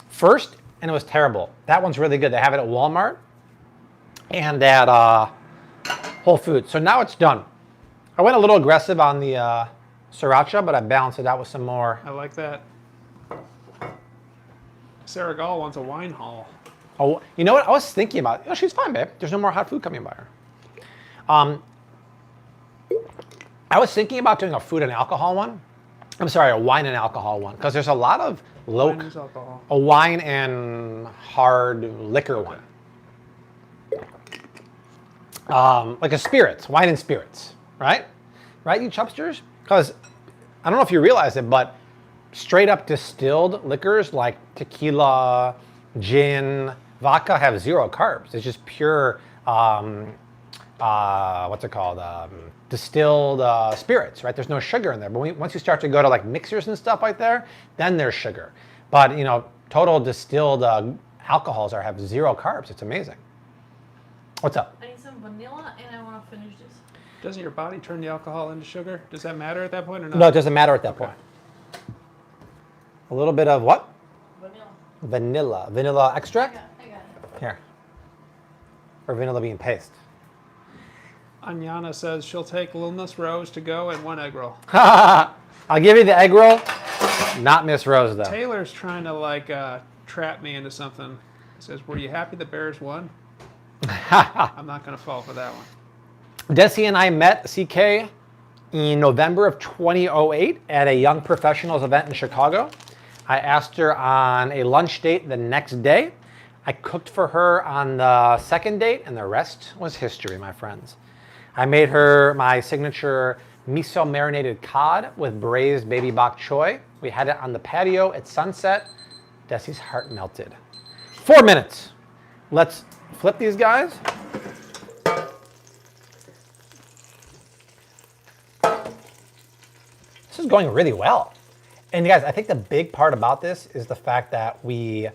first, and it was terrible. That one's really good. They have it at Walmart and at Whole Foods. So now it's done. I went a little aggressive on the sriracha, but I balanced it out with some more. I like that. Sarah Gall wants a wine haul. Oh, you know what? I was thinking about, oh, she's fine, babe. There's no more hot food coming by her. I was thinking about doing a food and alcohol one. I'm sorry, a wine and alcohol one, because there's a lot of Wine is alcohol. a wine and hard liquor one. Like a spirits, wine and spirits, right? Right, you chubsters? Because I don't know if you realize it, but straight up distilled liquors like tequila, gin, vodka have 0 carbs. It's just pure, what's it called? Distilled spirits, right? There's no sugar in there. But once you start to go to like mixers and stuff like there, then there's sugar. But you know, total distilled alcohols have 0 carbs. It's amazing. What's up? I need some vanilla and I want to finish this. Doesn't your body turn the alcohol into sugar? Does that matter at that point or not? No, it doesn't matter at that point. A little bit of what? Vanilla. Vanilla extract? I got it. Here. Or vanilla bean paste. Anyana says she'll take Little Miss Rose to go and 1 egg roll. I'll give you the egg roll. Not Miss Rose, though. Taylor's trying to like trap me into something. He says, "Were you happy the Bears won?" I'm not going to fall for that one. Desi and I met CK in November of 2008 at a Young Professionals event in Chicago. I asked her on a lunch date the next day. I cooked for her on the second date, and the rest was history, my friends. I made her my signature miso marinated cod with braised baby bok choy. We had it on the patio at sunset. Desi's heart melted. 4 minutes. Let's flip these guys. This is going really well. And guys, I think the big part about this is the fact that we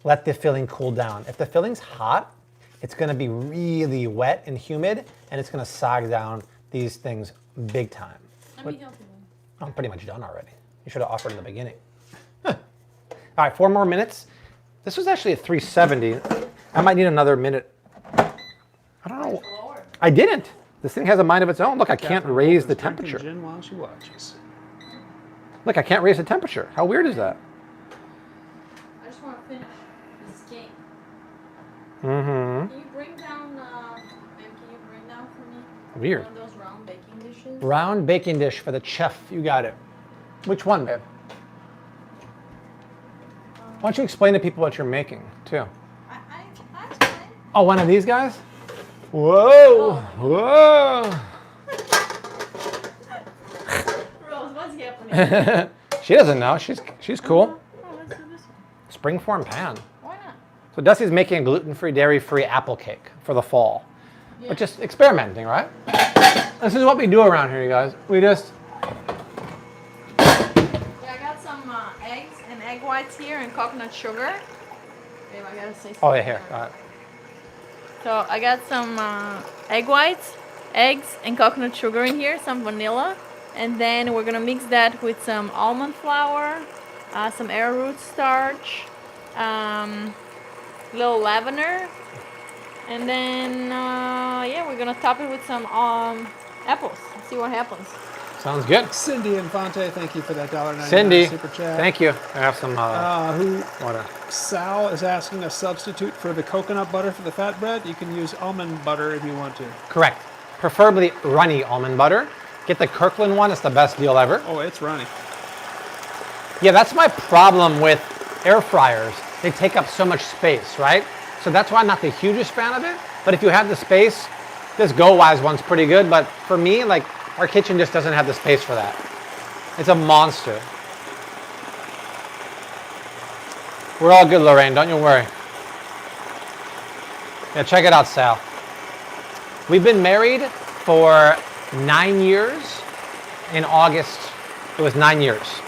let the filling cool down. If the filling's hot, it's gonna be really wet and humid, and it's gonna sog down these things big time. Let me help you. I'm pretty much done already. You should have offered in the beginning. All right, 4 more minutes. This was actually at 370. I might need another minute. I don't know. I didn't. This thing has a mind of its own. Look, I can't raise the temperature. Gin while she watches. Look, I can't raise the temperature. How weird is that? I just want to finish this cake. Mm-hmm. Can you bring down, for me? Weird. One of those round baking dishes? Round baking dish for the chef. You got it. Which one, babe? Why don't you explain to people what you're making, too? I explain. Oh, one of these guys? Whoa! Whoa! Rose, what's happening? She doesn't know. She's cool. Oh, let's do this one. Springform pan. Why not? So Dusty's making a gluten-free, dairy-free apple cake for the fall. Yeah. But just experimenting, right? This is what we do around here, you guys. We just... Yeah, I got some eggs and egg whites here and coconut sugar. Babe, I gotta say something. Oh, yeah, here. All right. So I got some egg whites, eggs, and coconut sugar in here, some vanilla. And then we're gonna mix that with some almond flour, some arrowroot starch, little lavender. And then, yeah, we're gonna top it with some apples. See what happens. Sounds good. Cindy Infante, thank you for that $1.99 Cindy, super chat. thank you. I have some water. Sal is asking a substitute for the coconut butter for the fat bread. You can use almond butter if you want to. Correct. Preferably runny almond butter. Get the Kirkland one. It's the best deal ever. Oh, it's runny. Yeah, that's my problem with air fryers. They take up so much space, right? So that's why I'm not the hugest fan of it. But if you have the space, this Go-Wise one's pretty good. But for me, like, our kitchen just doesn't have the space for that. It's a monster. We're all good, Lorraine. Don't you worry. Yeah, check it out, Sal. We've been married for 9 years. In August, it was 9 years.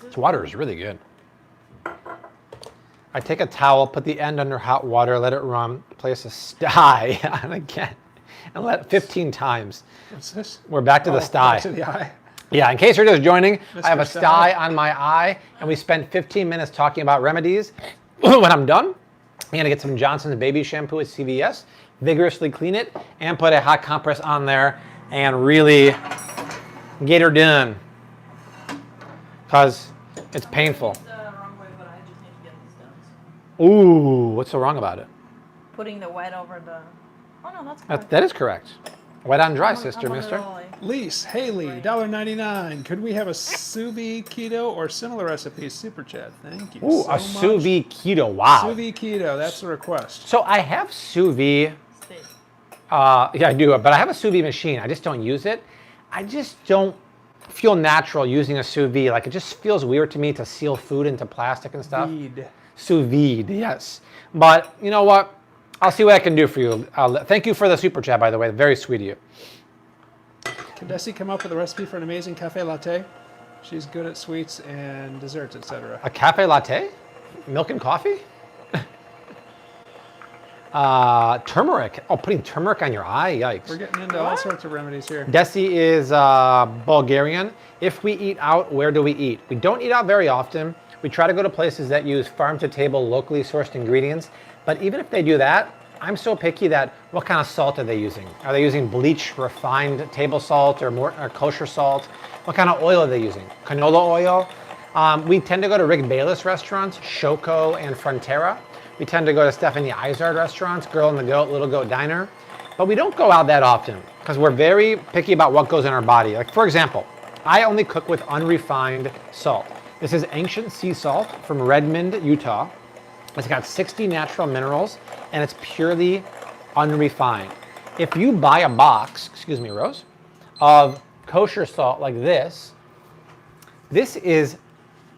This water is really good. I take a towel, put the end under hot water, let it run, place a sty on again, and let it 15 times. What's this? We're back to the sty. Back to the eye. Yeah, in case you're just joining, I have a Mr. sty on my eye, and we spent 15 minutes talking about remedies. When I'm done, I'm gonna get some Johnson's baby shampoo at CVS, vigorously clean it, and put a hot compress on there, and really get her done. Because it's painful. It's the wrong way, but I just need to get this done. Ooh, what's so wrong about it? Putting the wet over the... Oh no, that's correct. That is correct. Wet on dry, I'm on- sister, I'm on mister. the roll. Lise, Haley, $1.99. Could we have a sous vide keto or similar recipes? Super chat. Thank you. Ooh, so a much. sous vide keto. Wow. Sous vide keto. That's the request. So I have sous vide. Steak. Yeah, I do, but I have a sous vide machine. I just don't use it. I just don't feel natural using a sous vide. Like, it just feels weird to me to seal food into plastic and stuff. Vide. Sous vide, yes. But you know what? I'll see what I can do for you. Thank you for the super chat, by the way. Very sweet of you. Can Desi come up with a recipe for an amazing cafe latte? She's good at sweets and desserts, etc. A cafe latte? Milk and coffee? Turmeric. Oh, putting turmeric on your eye? Yikes. We're getting into all sorts of remedies here. Desi is Bulgarian. If we eat out, where do we eat? We don't eat out very often. We try to go to places that use farm-to-table, locally sourced ingredients. But even if they do that, I'm so picky that what kind of salt are they using? Are they using bleached, refined table salt or kosher salt? What kind of oil are they using? Canola oil? We tend to go to Rick Bayless restaurants, Shoko and Frontera. We tend to go to Stephanie Izard restaurants, Girl and the Goat, Little Goat Diner. But we don't go out that often because we're very picky about what goes in our body. Like, for example, I only cook with unrefined salt. This is ancient sea salt from Redmond, Utah. It's got 60 natural minerals, and it's purely unrefined. If you buy a box, excuse me, Rose, of kosher salt like this is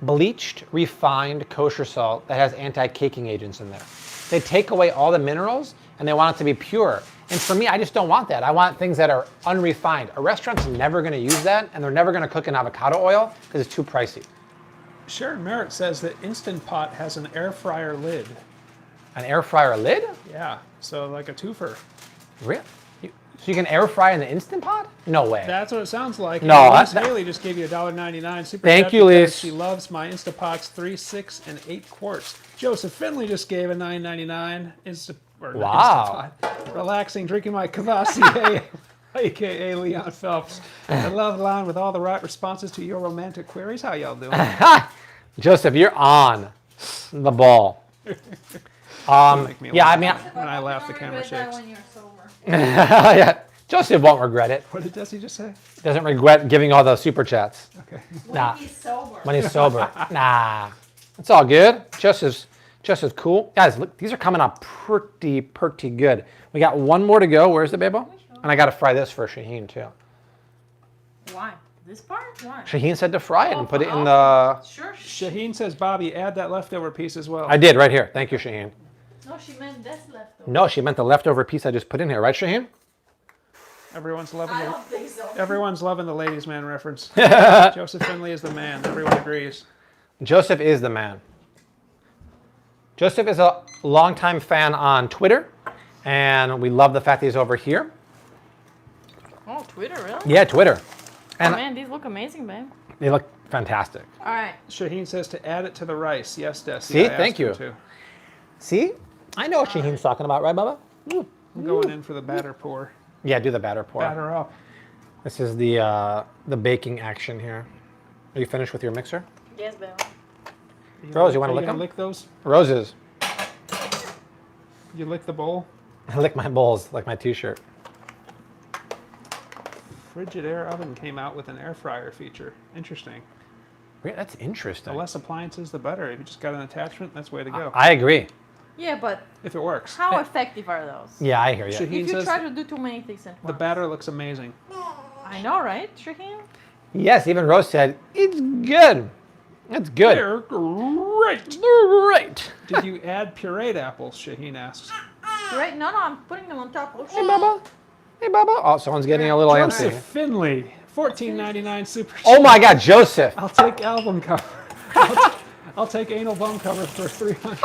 bleached, refined kosher salt that has anti-caking agents in there. They take away all the minerals, and they want it to be pure. And for me, I just don't want that. I want things that are unrefined. A restaurant's never going to use that, and they're never going to cook in avocado oil because it's too pricey. Sharon Merritt says that Instant Pot has an air fryer lid. An air fryer lid? Yeah, so like a twofer. Really? So you can air fry in the Instant Pot? No way. That's what it sounds like. No, Liz that- Haley just gave you $1.99 super Thank chat you, because Liz. She loves my Instapots 3, 6, and 8 quarts. Joseph Finley just gave a $9.99 Wow. Instapot. Relaxing, drinking my Kvassier, aka Leon Phelps. I love the line with all the right responses to your romantic queries. How y'all doing? Joseph, you're on the ball. Make me Yeah, I laugh. mean, When I laugh, the camera Regret that shakes. when you're sober. yeah, Joseph won't regret it. What did Desi just say? Doesn't regret giving all the super chats Okay. Nah. When he's sober. when he's sober. Nah, it's all good. Joseph's cool. Guys, look, these are coming out pretty good. We got one more to go. Where's the babo? And I got to fry this for Shaheen too. Why? This part? Why? Shaheen said to fry it and put it in the... Sure. Shaheen says, Bobby, add that leftover piece as well. I did right here. Thank you, Shaheen. No, she meant this leftover. No, she meant the leftover piece I just put in here. Right, Shaheen? Everyone's loving I the don't think so. Everyone's loving the ladies' man reference. Joseph Finley is the man. Everyone agrees. Joseph is the man. Joseph is a longtime fan on Twitter, and we love the fact that he's over here. Oh, Twitter, really? Yeah, Twitter. Oh, And man, these look amazing, babe. they look fantastic. All right. Shaheen says to add it to the rice. Yes, Desi. See? I asked Thank him you. to. See? I know what Shaheen's talking about, right, Bubba? I'm going in for the batter pour. Yeah, do the batter pour. Batter up. This is the baking action here. Are you finished with your mixer? Yes, babe. Rose, you wanna Are lick gonna 'em? lick those? Roses. You lick the bowl? I lick my bowls like my t-shirt. Frigidaire oven came out with an air fryer feature. Interesting. That's interesting. The less appliances, the better. If you just got an attachment, that's the way to go. I agree. Yeah, but If it works. how effective are those? Yeah, I hear you. Shaheen If you says try to do too many things at the once. batter looks amazing. I know, right, Shaheen? Yes, even Rose said, it's good. It's good. They're great. Great. Did you add pureed apples? Shaheen asks. Right? No, I'm putting them on top. Oh, Hey, Bubba. Hey, Bubba. Oh, someone's getting a little Joseph antsy. Finley, $14.99 super. Oh my God, Joseph. I'll take album cover. I'll take anal bum cover for 300.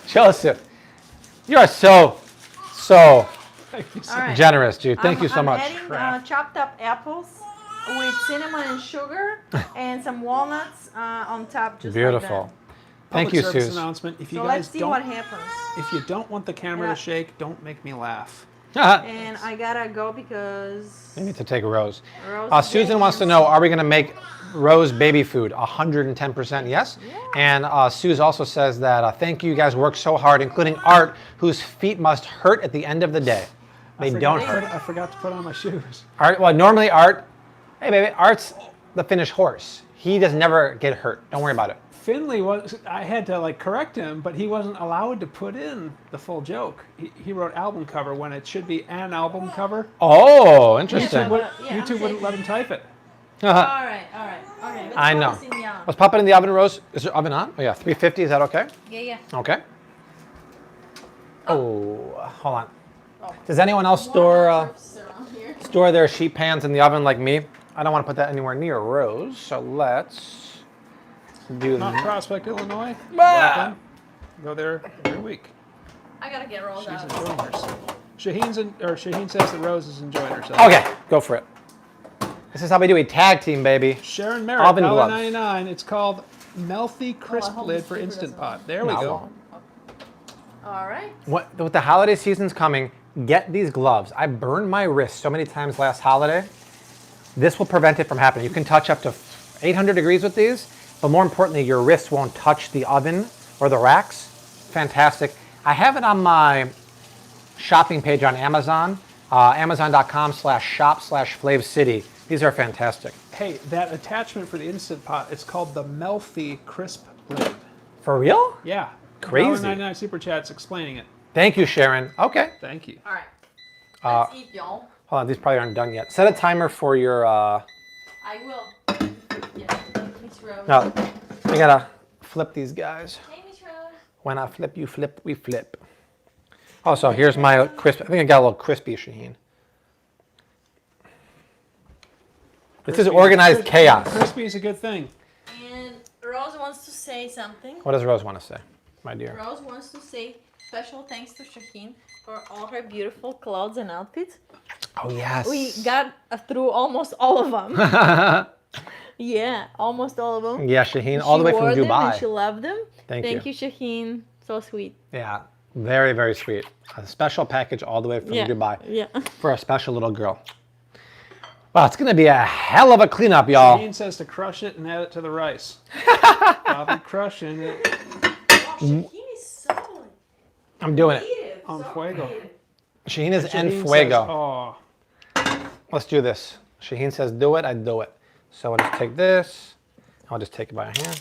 Joseph. You are so All right. generous, dude. Thank you so I'm much. adding Crap. chopped up apples with cinnamon and sugar and some walnuts on top. Just Beautiful. Like Thank Public you, service Suze. announcement. If that. you So guys let's see what don't, happens. if you don't want the camera Yeah. to shake, don't make me laugh. And I gotta go because You need to take Rose. Rose is Susan getting wants to know, are we going to make Rose baby food? 110% yes. Yeah. And Suze also says that thank you, you guys work so hard, including Art, whose feet must hurt at the end of the day. They don't hurt. I forgot to put on my shoes. Art, well, normally Art, hey baby, Art's the Finnish horse. He does never get hurt. Don't worry about it. Finley was. I had to like correct him, but he wasn't allowed to put in the full joke. He wrote album cover when it should be an album cover. Oh, interesting. Yeah, But Yeah, I'm YouTube wouldn't taking let him type it. all right. Okay. Let's I put know. this in the oven. Let's pop it in the oven, Rose. Is the oven on? Oh yeah, 350, is that okay? Yeah. Okay. Oh, hold on. Oh. Does anyone else Around here. store their sheet pans in the oven like me? I don't want to put that anywhere near Rose, so let's do Not that. Prospect, Illinois. Ah! Welcome. Go there every week. I gotta get rolled She's out. enjoying herself. Shaheen says that Rose is enjoying herself. Okay, go for it. This is how we do a tag team, baby. Sharon Merritt, Oven gloves. $1.99. It's called Melty Crisp hope Lid the for speaker Instant doesn't Pot. There we No, I go. won't. All right. With the holiday season's coming, get these gloves. I burned my wrist so many times last holiday. This will prevent it from happening. You can touch up to 800 degrees with these, but more importantly, your wrist won't touch the oven or the racks. Fantastic. I have it on my shopping page on Amazon, amazon.com/shop/FlavCity. These are fantastic. Hey, that attachment for the Instant Pot, it's called the Melfi Crisp Lid. For real? Yeah. Crazy. $1.99 Super Chats explaining it. Thank you, Sharon. Okay. Thank you. All right. Uh, Let's eat, y'all. Hold on, these probably aren't done yet. Set a timer for your, I will. Yeah. Miss Rose. no, we gotta flip these guys. Hey, Miss Rose. When I flip, you flip, we flip. Also, here's my crisp. I think I got a little crispy, Shaheen. This is organized chaos. Crispy is a good thing. And Rose wants to say something. What does Rose want to say, my dear? Rose wants to say special thanks to Shaheen for all her beautiful clothes and outfits. Oh, yes. We got through almost all of them. Yeah, almost all of them. Yeah, Shaheen, all the way from She wore them Dubai. and she loved them. Thank you, Shaheen. So sweet. Yeah, very, very sweet. A special package all the way from Dubai Yeah. for a special little girl. Wow, it's going to be a hell of a cleanup, y'all. Shaheen says to crush it and add it to the rice. I'll be crushing it Oh, Shaheen is so I'm doing it. creative. on so fuego. creative. Shaheen is en Shaheen fuego. Says, oh, Let's do this. Shaheen says do it, I do it. So I'll just take this. I'll just take it by hand.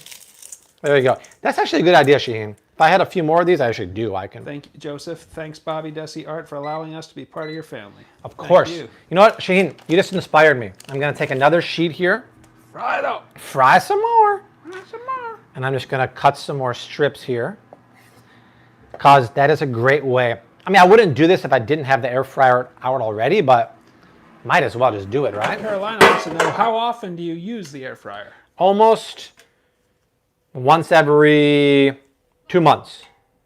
There you go. That's actually a good idea, Shaheen. If I had a few more of these, I actually do. I can. thank you, Joseph. Thanks, Bobby Desi Art, for allowing us to be part of your family. Of course. Thank you. You know what, Shaheen? You just inspired me. I'm going to take another sheet here, Fry it up. fry some more, Fry some more. and I'm just going to cut some more strips here, because that is a great way. I mean, I wouldn't do this if I didn't have the air fryer out already, but might as well just do it, right? Carolina wants to know, how often do you use the air fryer? Almost once every 2 months.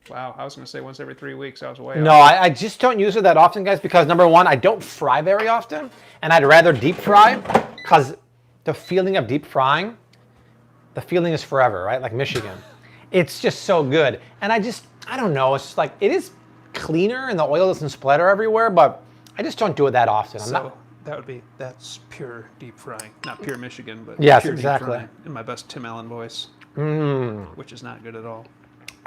Wow, I was going to say once every 3 weeks. I was way No, off. I just don't use it that often, guys, because number one, I don't fry very often, and I'd rather deep fry, because the feeling of deep frying, the feeling is forever, right? Like Michigan. It's just so good. And I don't know, it's like, it is cleaner and the oil doesn't splatter everywhere, but I just don't do it that often. That's pure deep frying. Not pure Michigan, but Yes, pure exactly. deep frying. In my best Tim Allen voice, which is not good at all,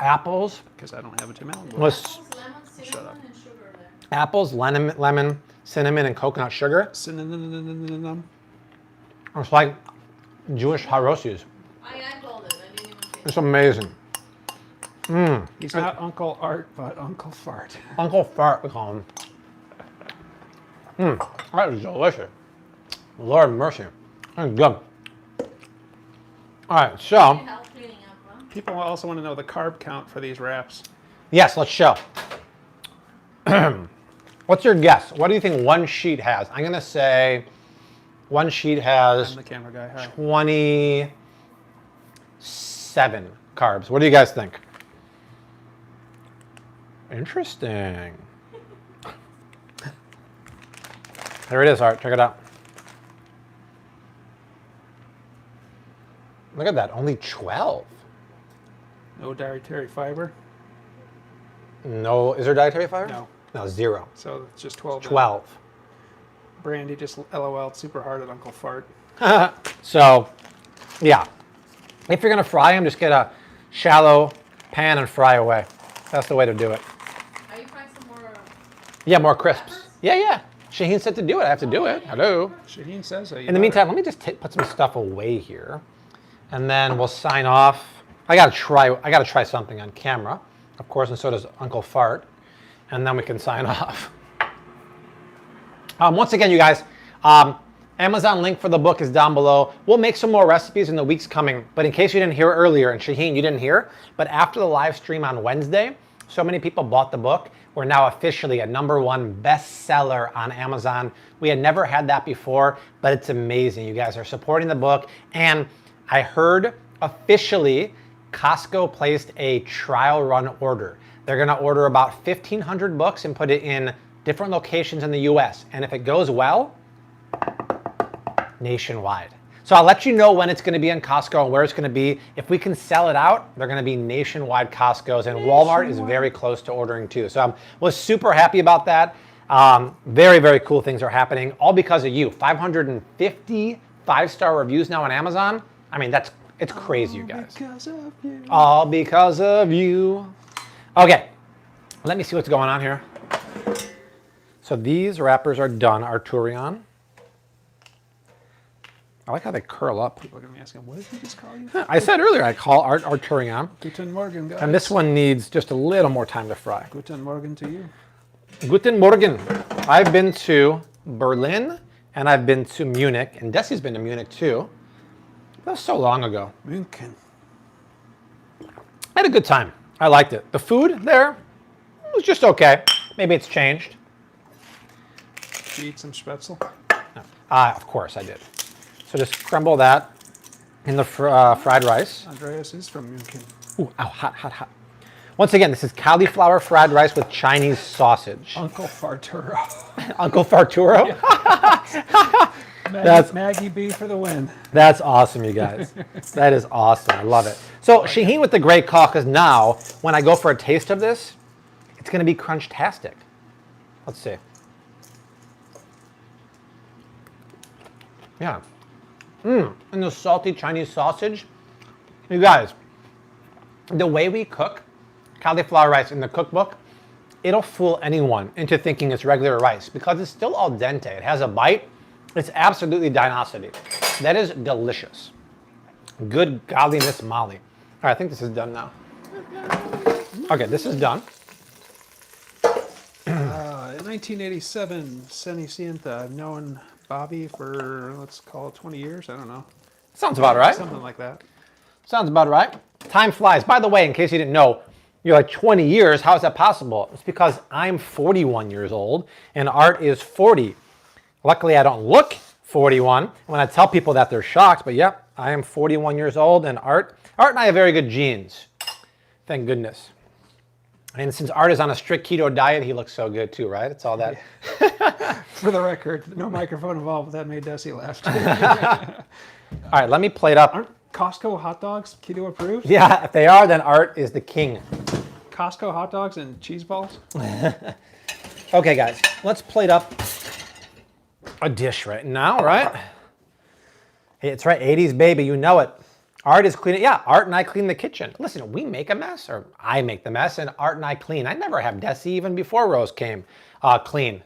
Apples, because I don't have a Tim Allen voice. was Lemon, cinnamon, and sugar there. apples, lemon, cinnamon, and coconut sugar. Cinnamon. It's like Jewish harosis. I eyeballed it. I didn't even taste It's amazing. He's not Uncle Art, but Uncle Fart. Uncle Fart, we call him. That is delicious. Lord mercy. That's good. All right, so, it. Help cleaning up, huh? People also want to know the carb count for these wraps. yes, let's show. What's your guess? What do you think one sheet has? I'm going to say one sheet I'm has the camera guy. Hi. 27 carbs. What do you guys think? Interesting. There it is, Art. Check it out. Look at that. Only 12. No dietary fiber. No. Is there dietary fiber? No. No, 0. So it's just 12. 12. Brandy just LOL'd super hard at Uncle Fart. So, yeah. If you're going to fry them, just get a shallow pan and fry away. That's the way to do it. Are you frying some more? Yeah, more crisps. Yeah. Shaheen said to do it. I have to do it. Hello. Shaheen says so. In the meantime, let me just put some stuff away here, and then we'll sign off. I gotta try something on camera, of course, and so does Uncle Fart, and then we can sign off. Once again, you guys, Amazon link for the book is down below. We'll make some more recipes in the weeks coming, but in case you didn't hear earlier, and Shaheen, you didn't hear, but after the live stream on Wednesday, so many people bought the book. We're now officially a #1 bestseller on Amazon. We had never had that before, but it's amazing. You guys are supporting the book. And I heard officially Costco placed a trial run order. They're going to order about 1,500 books and put it in different locations in the US. And if it goes well, nationwide. So I'll let you know when it's going to be in Costco and where it's going to be. If we can sell it out, they're going to be nationwide Costco's, and Walmart is very close to ordering too. So I was super happy about that. Very, very cool things are happening, all because of you. 550 5-star reviews now on Amazon. I mean, it's crazy, you guys. Because of you. All because of you. Okay, let me see what's going on here. So these wrappers are done, Arturian. I like how they curl up. People are going to be asking, what did he just call you? I said earlier I call Art Arturian. Guten Morgen, guys. And this one needs just a little more time to fry. Guten Morgen to you. Guten Morgen. I've been to Berlin and I've been to Munich, and Desi's been to Munich too. That was so long ago. München. I had a good time. I liked it. The food there was just okay. Maybe it's changed. Did you eat some spätzle? Of course I did. So just crumble that in the fried rice. Andreas is from München. Ooh, ow, hot, hot, hot. Once again, this is cauliflower fried rice with Chinese sausage. Uncle Farturo. Uncle Farturo? Maggie B for the win. That's awesome, you guys. That is awesome. I love it. So Shaheen with the great call, because now when I go for a taste of this, it's going to be crunch-tastic. Let's see. Yeah. And the salty Chinese sausage. You guys, the way we cook cauliflower rice in the cookbook, it'll fool anyone into thinking it's regular rice because it's still al dente. It has a bite. It's absolutely dinosity. That is delicious. Good godliness Molly. All right, I think this is done now. Okay, this is done. In 1987, Cenicienta. I've known Bobby for, let's call it 20 years. I don't know. Sounds about right. Something like that. Sounds about right. Time flies. By the way, in case you didn't know, you're like 20 years. How is that possible? It's because I'm 41 years old and Art is 40. Luckily, I don't look 41. When I tell people that, they're shocked. But yeah, I am 41 years old, and Art and I have very good genes. Thank goodness. And since Art is on a strict keto diet, he looks so good too, right? It's all that. For the record, no microphone involved. That made Desi laugh. All right, let me plate up. Aren't Costco hot dogs keto approved? Yeah, if they are, then Art is the king. Costco hot dogs and cheese balls? Okay, guys, let's plate up a dish right now, right? Hey, it's right, 80s baby, you know it. Art is cleaning. Yeah, Art and I clean the kitchen. Listen, we make a mess, or I make the mess, and Art and I clean. I never have Desi, even before Rose came, clean.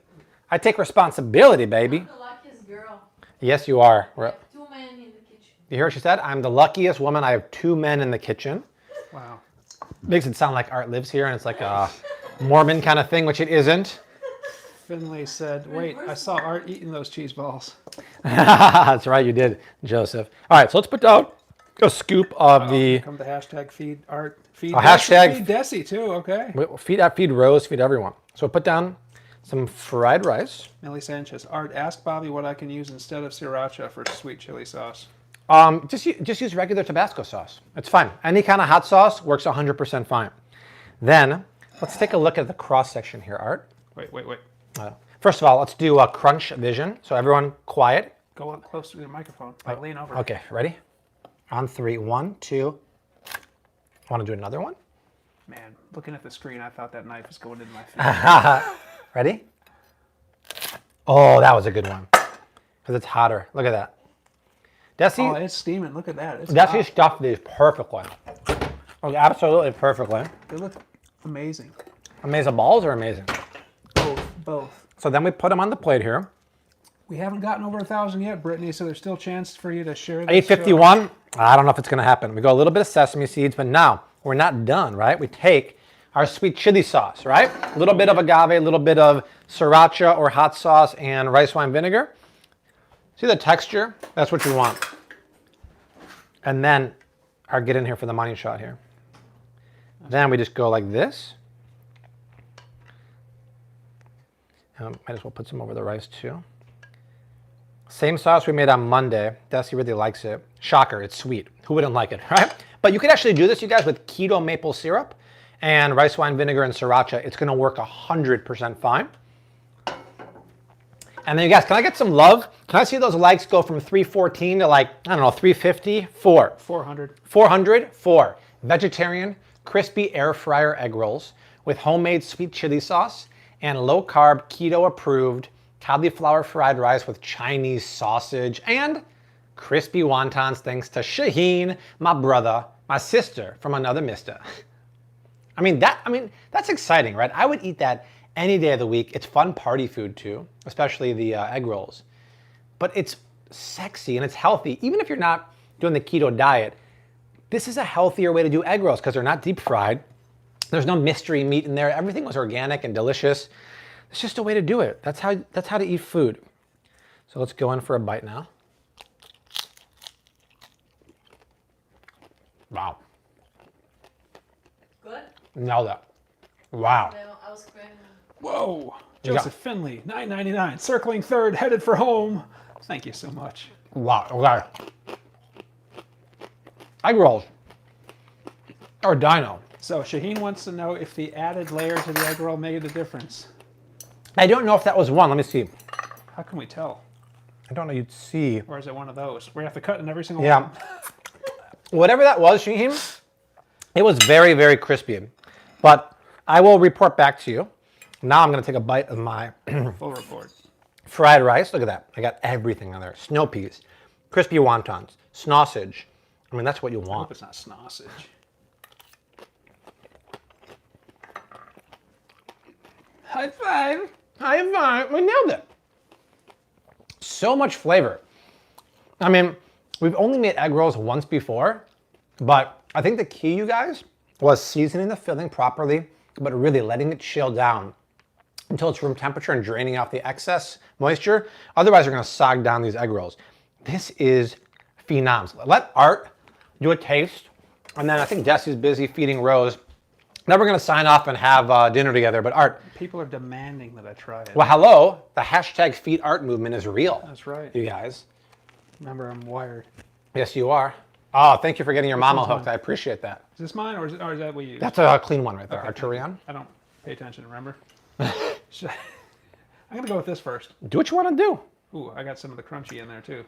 I take responsibility, baby. I'm the luckiest girl. Yes, you are. I have 2 men in the kitchen. You hear what she said? I'm the luckiest woman. I have 2 men in the kitchen. Wow. Makes it sound like Art lives here, and it's like a Mormon kind of thing, which it isn't. Finley said, wait, I saw Art eating those cheese balls. That's right, you did, Joseph. All right, so let's put down a scoop of the... Come to hashtag feed Art. Feed hashtag feed Desi too, okay. Feed Rose, feed everyone. So put down some fried rice. Millie Sanchez, Art, ask Bobby what I can use instead of sriracha for sweet chili sauce. Just use regular Tabasco sauce. It's fine. Any kind of hot sauce works 100% fine. Then, let's take a look at the cross section here, Art. Wait. First of all, let's do a crunch vision. So everyone quiet. Go up close to the microphone. Lean over. Okay, ready? On 3, 1, 2. Want to do another one? Man, looking at the screen, I thought that knife was going into my face. Ready? Oh, that was a good one. Because it's hotter. Look at that. Desi, Oh, it's steaming. Look at that. It's Desi hot. stuffed these perfectly. Like, absolutely perfectly. They look amazing. Amazing balls are amazing. Both. So then we put them on the plate here. We haven't gotten over 1,000 yet, Brittany, so there's still a chance for you to share this. 851. I don't know if it's going to happen. We go a little bit of sesame seeds, but now we're not done, right? We take our sweet chili sauce, right? A little bit of agave, a little bit of sriracha or hot sauce and rice wine vinegar. See the texture? That's what you want. And then get in here for the money shot here. Then we just go like this. Might as well put some over the rice too. Same sauce we made on Monday. Desi really likes it. Shocker, it's sweet. Who wouldn't like it, right? But you could actually do this, you guys, with keto maple syrup and rice wine vinegar and sriracha. It's gonna work 100% fine. And then you guys, can I get some love? Can I see those likes go from 314 to like, I don't know, 350? 400. 400? 4. Vegetarian, crispy air fryer egg rolls with homemade sweet chili sauce and low carb, keto approved cauliflower fried rice with Chinese sausage and crispy wontons thanks to Shaheen, my brother, my sister from another mister. I mean, that's exciting, right? I would eat that any day of the week. It's fun party food too, especially the egg rolls. But it's sexy and it's healthy. Even if you're not doing the keto diet, this is a healthier way to do egg rolls because they're not deep fried. There's no mystery meat in there. Everything was organic and delicious. It's just a way to do it. That's how to eat food. So let's go in for a bite now. Wow. Good? Nailed it. Wow. No, I was craving. Whoa. You Joseph Finley, $9.99, circling third, headed for home. Thank you so much. Wow. Okay. Egg rolls. Or dino. So Shaheen wants to know if the added layer to the egg roll made a difference. I don't know if that was one. Let me see. How can we tell? I don't know. You'd see. Or is it one of those? We have to cut in every single Yeah. one. Whatever that was, Shaheen, it was very, very crispy. But I will report back to you. Now I'm going to take a bite of my Full report. fried rice. Look at that. I got everything on there. Snow peas, crispy wontons, sausage. I mean, that's what you I hope want. it's not sausage. High five. High five. We nailed it. So much flavor. I mean, we've only made egg rolls once before, but I think the key, you guys, was seasoning the filling properly, but really letting it chill down until it's room temperature and draining out the excess moisture. Otherwise, you're going to sog down these egg rolls. This is phenoms. Let Art do a taste, and then I think Desi's busy feeding Rose. Then we're going to sign off and have dinner together. But Art, People are demanding that I try it. well, hello. The hashtag Feed Art movement is real. That's right. You guys. Remember, I'm wired. Yes, you are. Oh, thank you for getting your mama one's hooked. mine? I appreciate that. Is this mine or is that what you use? That's a clean one right there. Okay. Arturian. I don't pay attention, remember? I'm going to go with this first. Do what you want to do. Ooh, I got some of the crunchy in there too.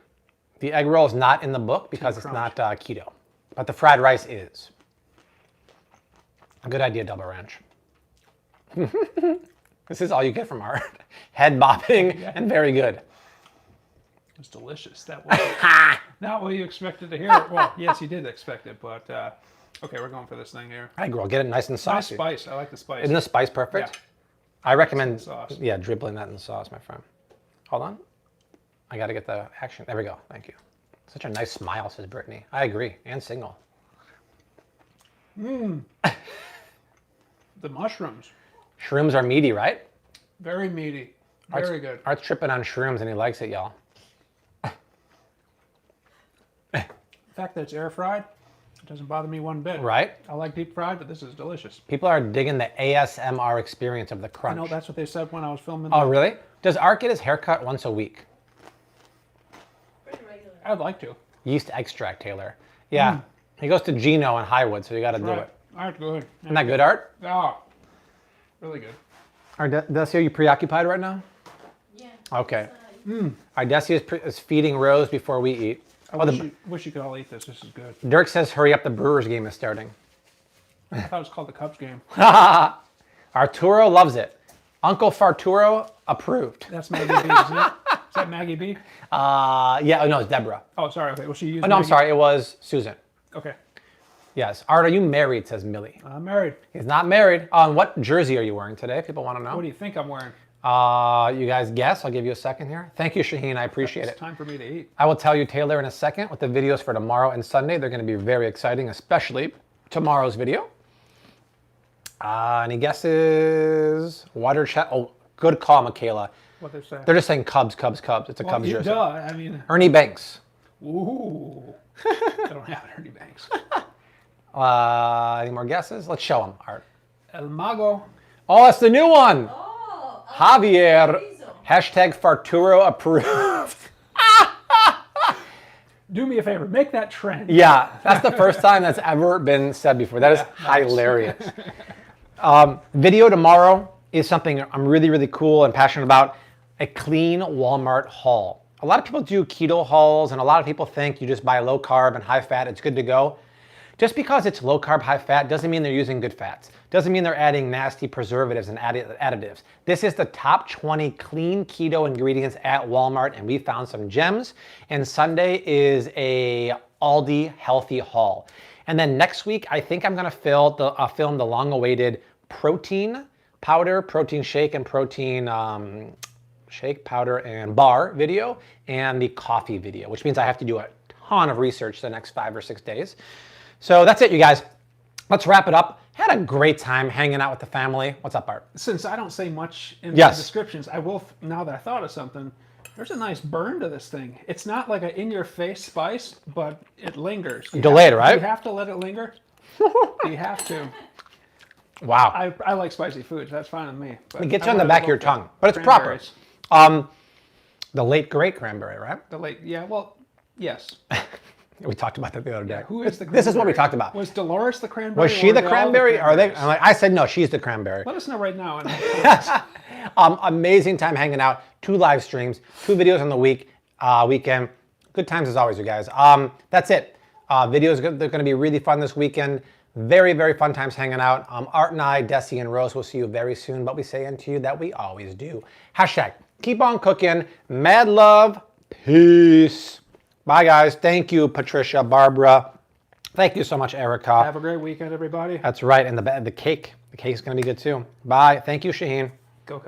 The egg roll is not in the book because it's crunch. not keto. But the fried rice is. A good idea, Double Ranch. This is all you get from Art. Head bobbing and very good. It's delicious. That was not what you expected to hear. Well, yes, you did expect it, but okay, we're going for this thing here. Egg roll, get it nice and Nice saucy. spice. I like the spice. Isn't the spice perfect? Yeah. I recommend, Sauce. yeah, dribbling that in the sauce, my friend. Hold on. I got to get the action. There we go. Thank you. Such a nice smile, says Brittany. I agree. And single. The mushrooms, Shrooms are meaty, right? very meaty. Very good. Art's tripping on shrooms and he likes it, y'all. The fact that it's air fried, it doesn't bother me one bit. Right? I like deep fried, but this is delicious. People are digging the ASMR experience of the I crunch. know that's what they said when I was filming. Oh, really? Does Art get his haircut once a week? Pretty regular. I'd like to. Yeast extract, Taylor. Yeah. He goes to Gino in Highwood, so you got to do Right. it. All right, go ahead. Isn't that good, Art? Oh, really good. Art, Desi, are you preoccupied right now? Yeah. Okay. Our Desi is feeding Rose before we eat. I wish you could all eat this. This is good. Dirk says, hurry up, the Brewers game is starting. I thought it was called the Cubs game. Arturo loves it. Uncle Farturo approved. That's Maggie B, isn't it? Is that Maggie B? Yeah, no, it's Deborah. Oh, sorry. Okay, well, she used Oh, no, I'm Maggie- sorry, it was Susan. Okay. Yes. Art, are you married, says Millie. I'm married. He's not married. What jersey are you wearing today? People want to know. What do you think I'm wearing? You guys guess. I'll give you a second here. Thank you, Shaheen. I appreciate It's it. time for me to eat. I will tell you, Taylor, in a second with the videos for tomorrow and Sunday. They're going to be very exciting, especially tomorrow's video. Any guesses? Water chat. Oh, good call, Michaela. What they say. They're just saying Cubs, Cubs, Cubs. It's a Cubs jersey. Duh. I mean, Ernie Banks. ooh. I don't have Ernie Banks. Any more guesses? Let's show them, Art. El Mago. Oh, it's the new one. Oh, Javier. chorizo. Hashtag Farturo approved. Do me a favor. Make that trend. Yeah, that's the first time that's ever been said before. That is hilarious. Video tomorrow is something I'm really, really cool and passionate about. A clean Walmart haul. A lot of people do keto hauls, and a lot of people think you just buy low carb and high fat, it's good to go. Just because it's low carb, high fat doesn't mean they're using good fats. Doesn't mean they're adding nasty preservatives and additives. This is the top 20 clean keto ingredients at Walmart, and we found some gems. And Sunday is a Aldi healthy haul. And then next week, I think I'm gonna film the long-awaited protein powder, protein shake, and protein shake, powder, and bar video, and the coffee video, which means I have to do a ton of research the next 5 or 6 days. So that's it, you guys. Let's wrap it up. Had a great time hanging out with the family. What's up, Bart? Since I don't say much in Yes. the descriptions, I will, now that I thought of something, there's a nice burn to this thing. It's not like an in-your-face spice, but it lingers. Delayed, right? Do you have to let it linger? Do you have to? Wow. I like spicy foods. That's fine with me. But It gets I you on the wanted back to of your go for tongue, but it's proper. cranberries. The late, great cranberry, right? The late, yeah, well, yes. We talked about that the other day. Who is the This is what we cranberry? talked about. Was Dolores the cranberry? Was she or the were they all cranberry? Are they? cranberries? I said no. She's the cranberry. Let us know right now. Amazing time hanging out. 2 live streams, 2 videos on the weekend. Good times as always, you guys. That's it. Videos they're going to be really fun this weekend. Very, very fun times hanging out. Art and I, Desi and Rose will see you very soon. But we say unto you that we always do. Hashtag keep on cooking. Mad love. Peace. Bye, guys. Thank you, Patricia, Barbara. Thank you so much, Erica. Have a great weekend, everybody. That's right. And the cake. The cake's going to be good too. Bye. Thank you, Shaheen. Go, Kyle.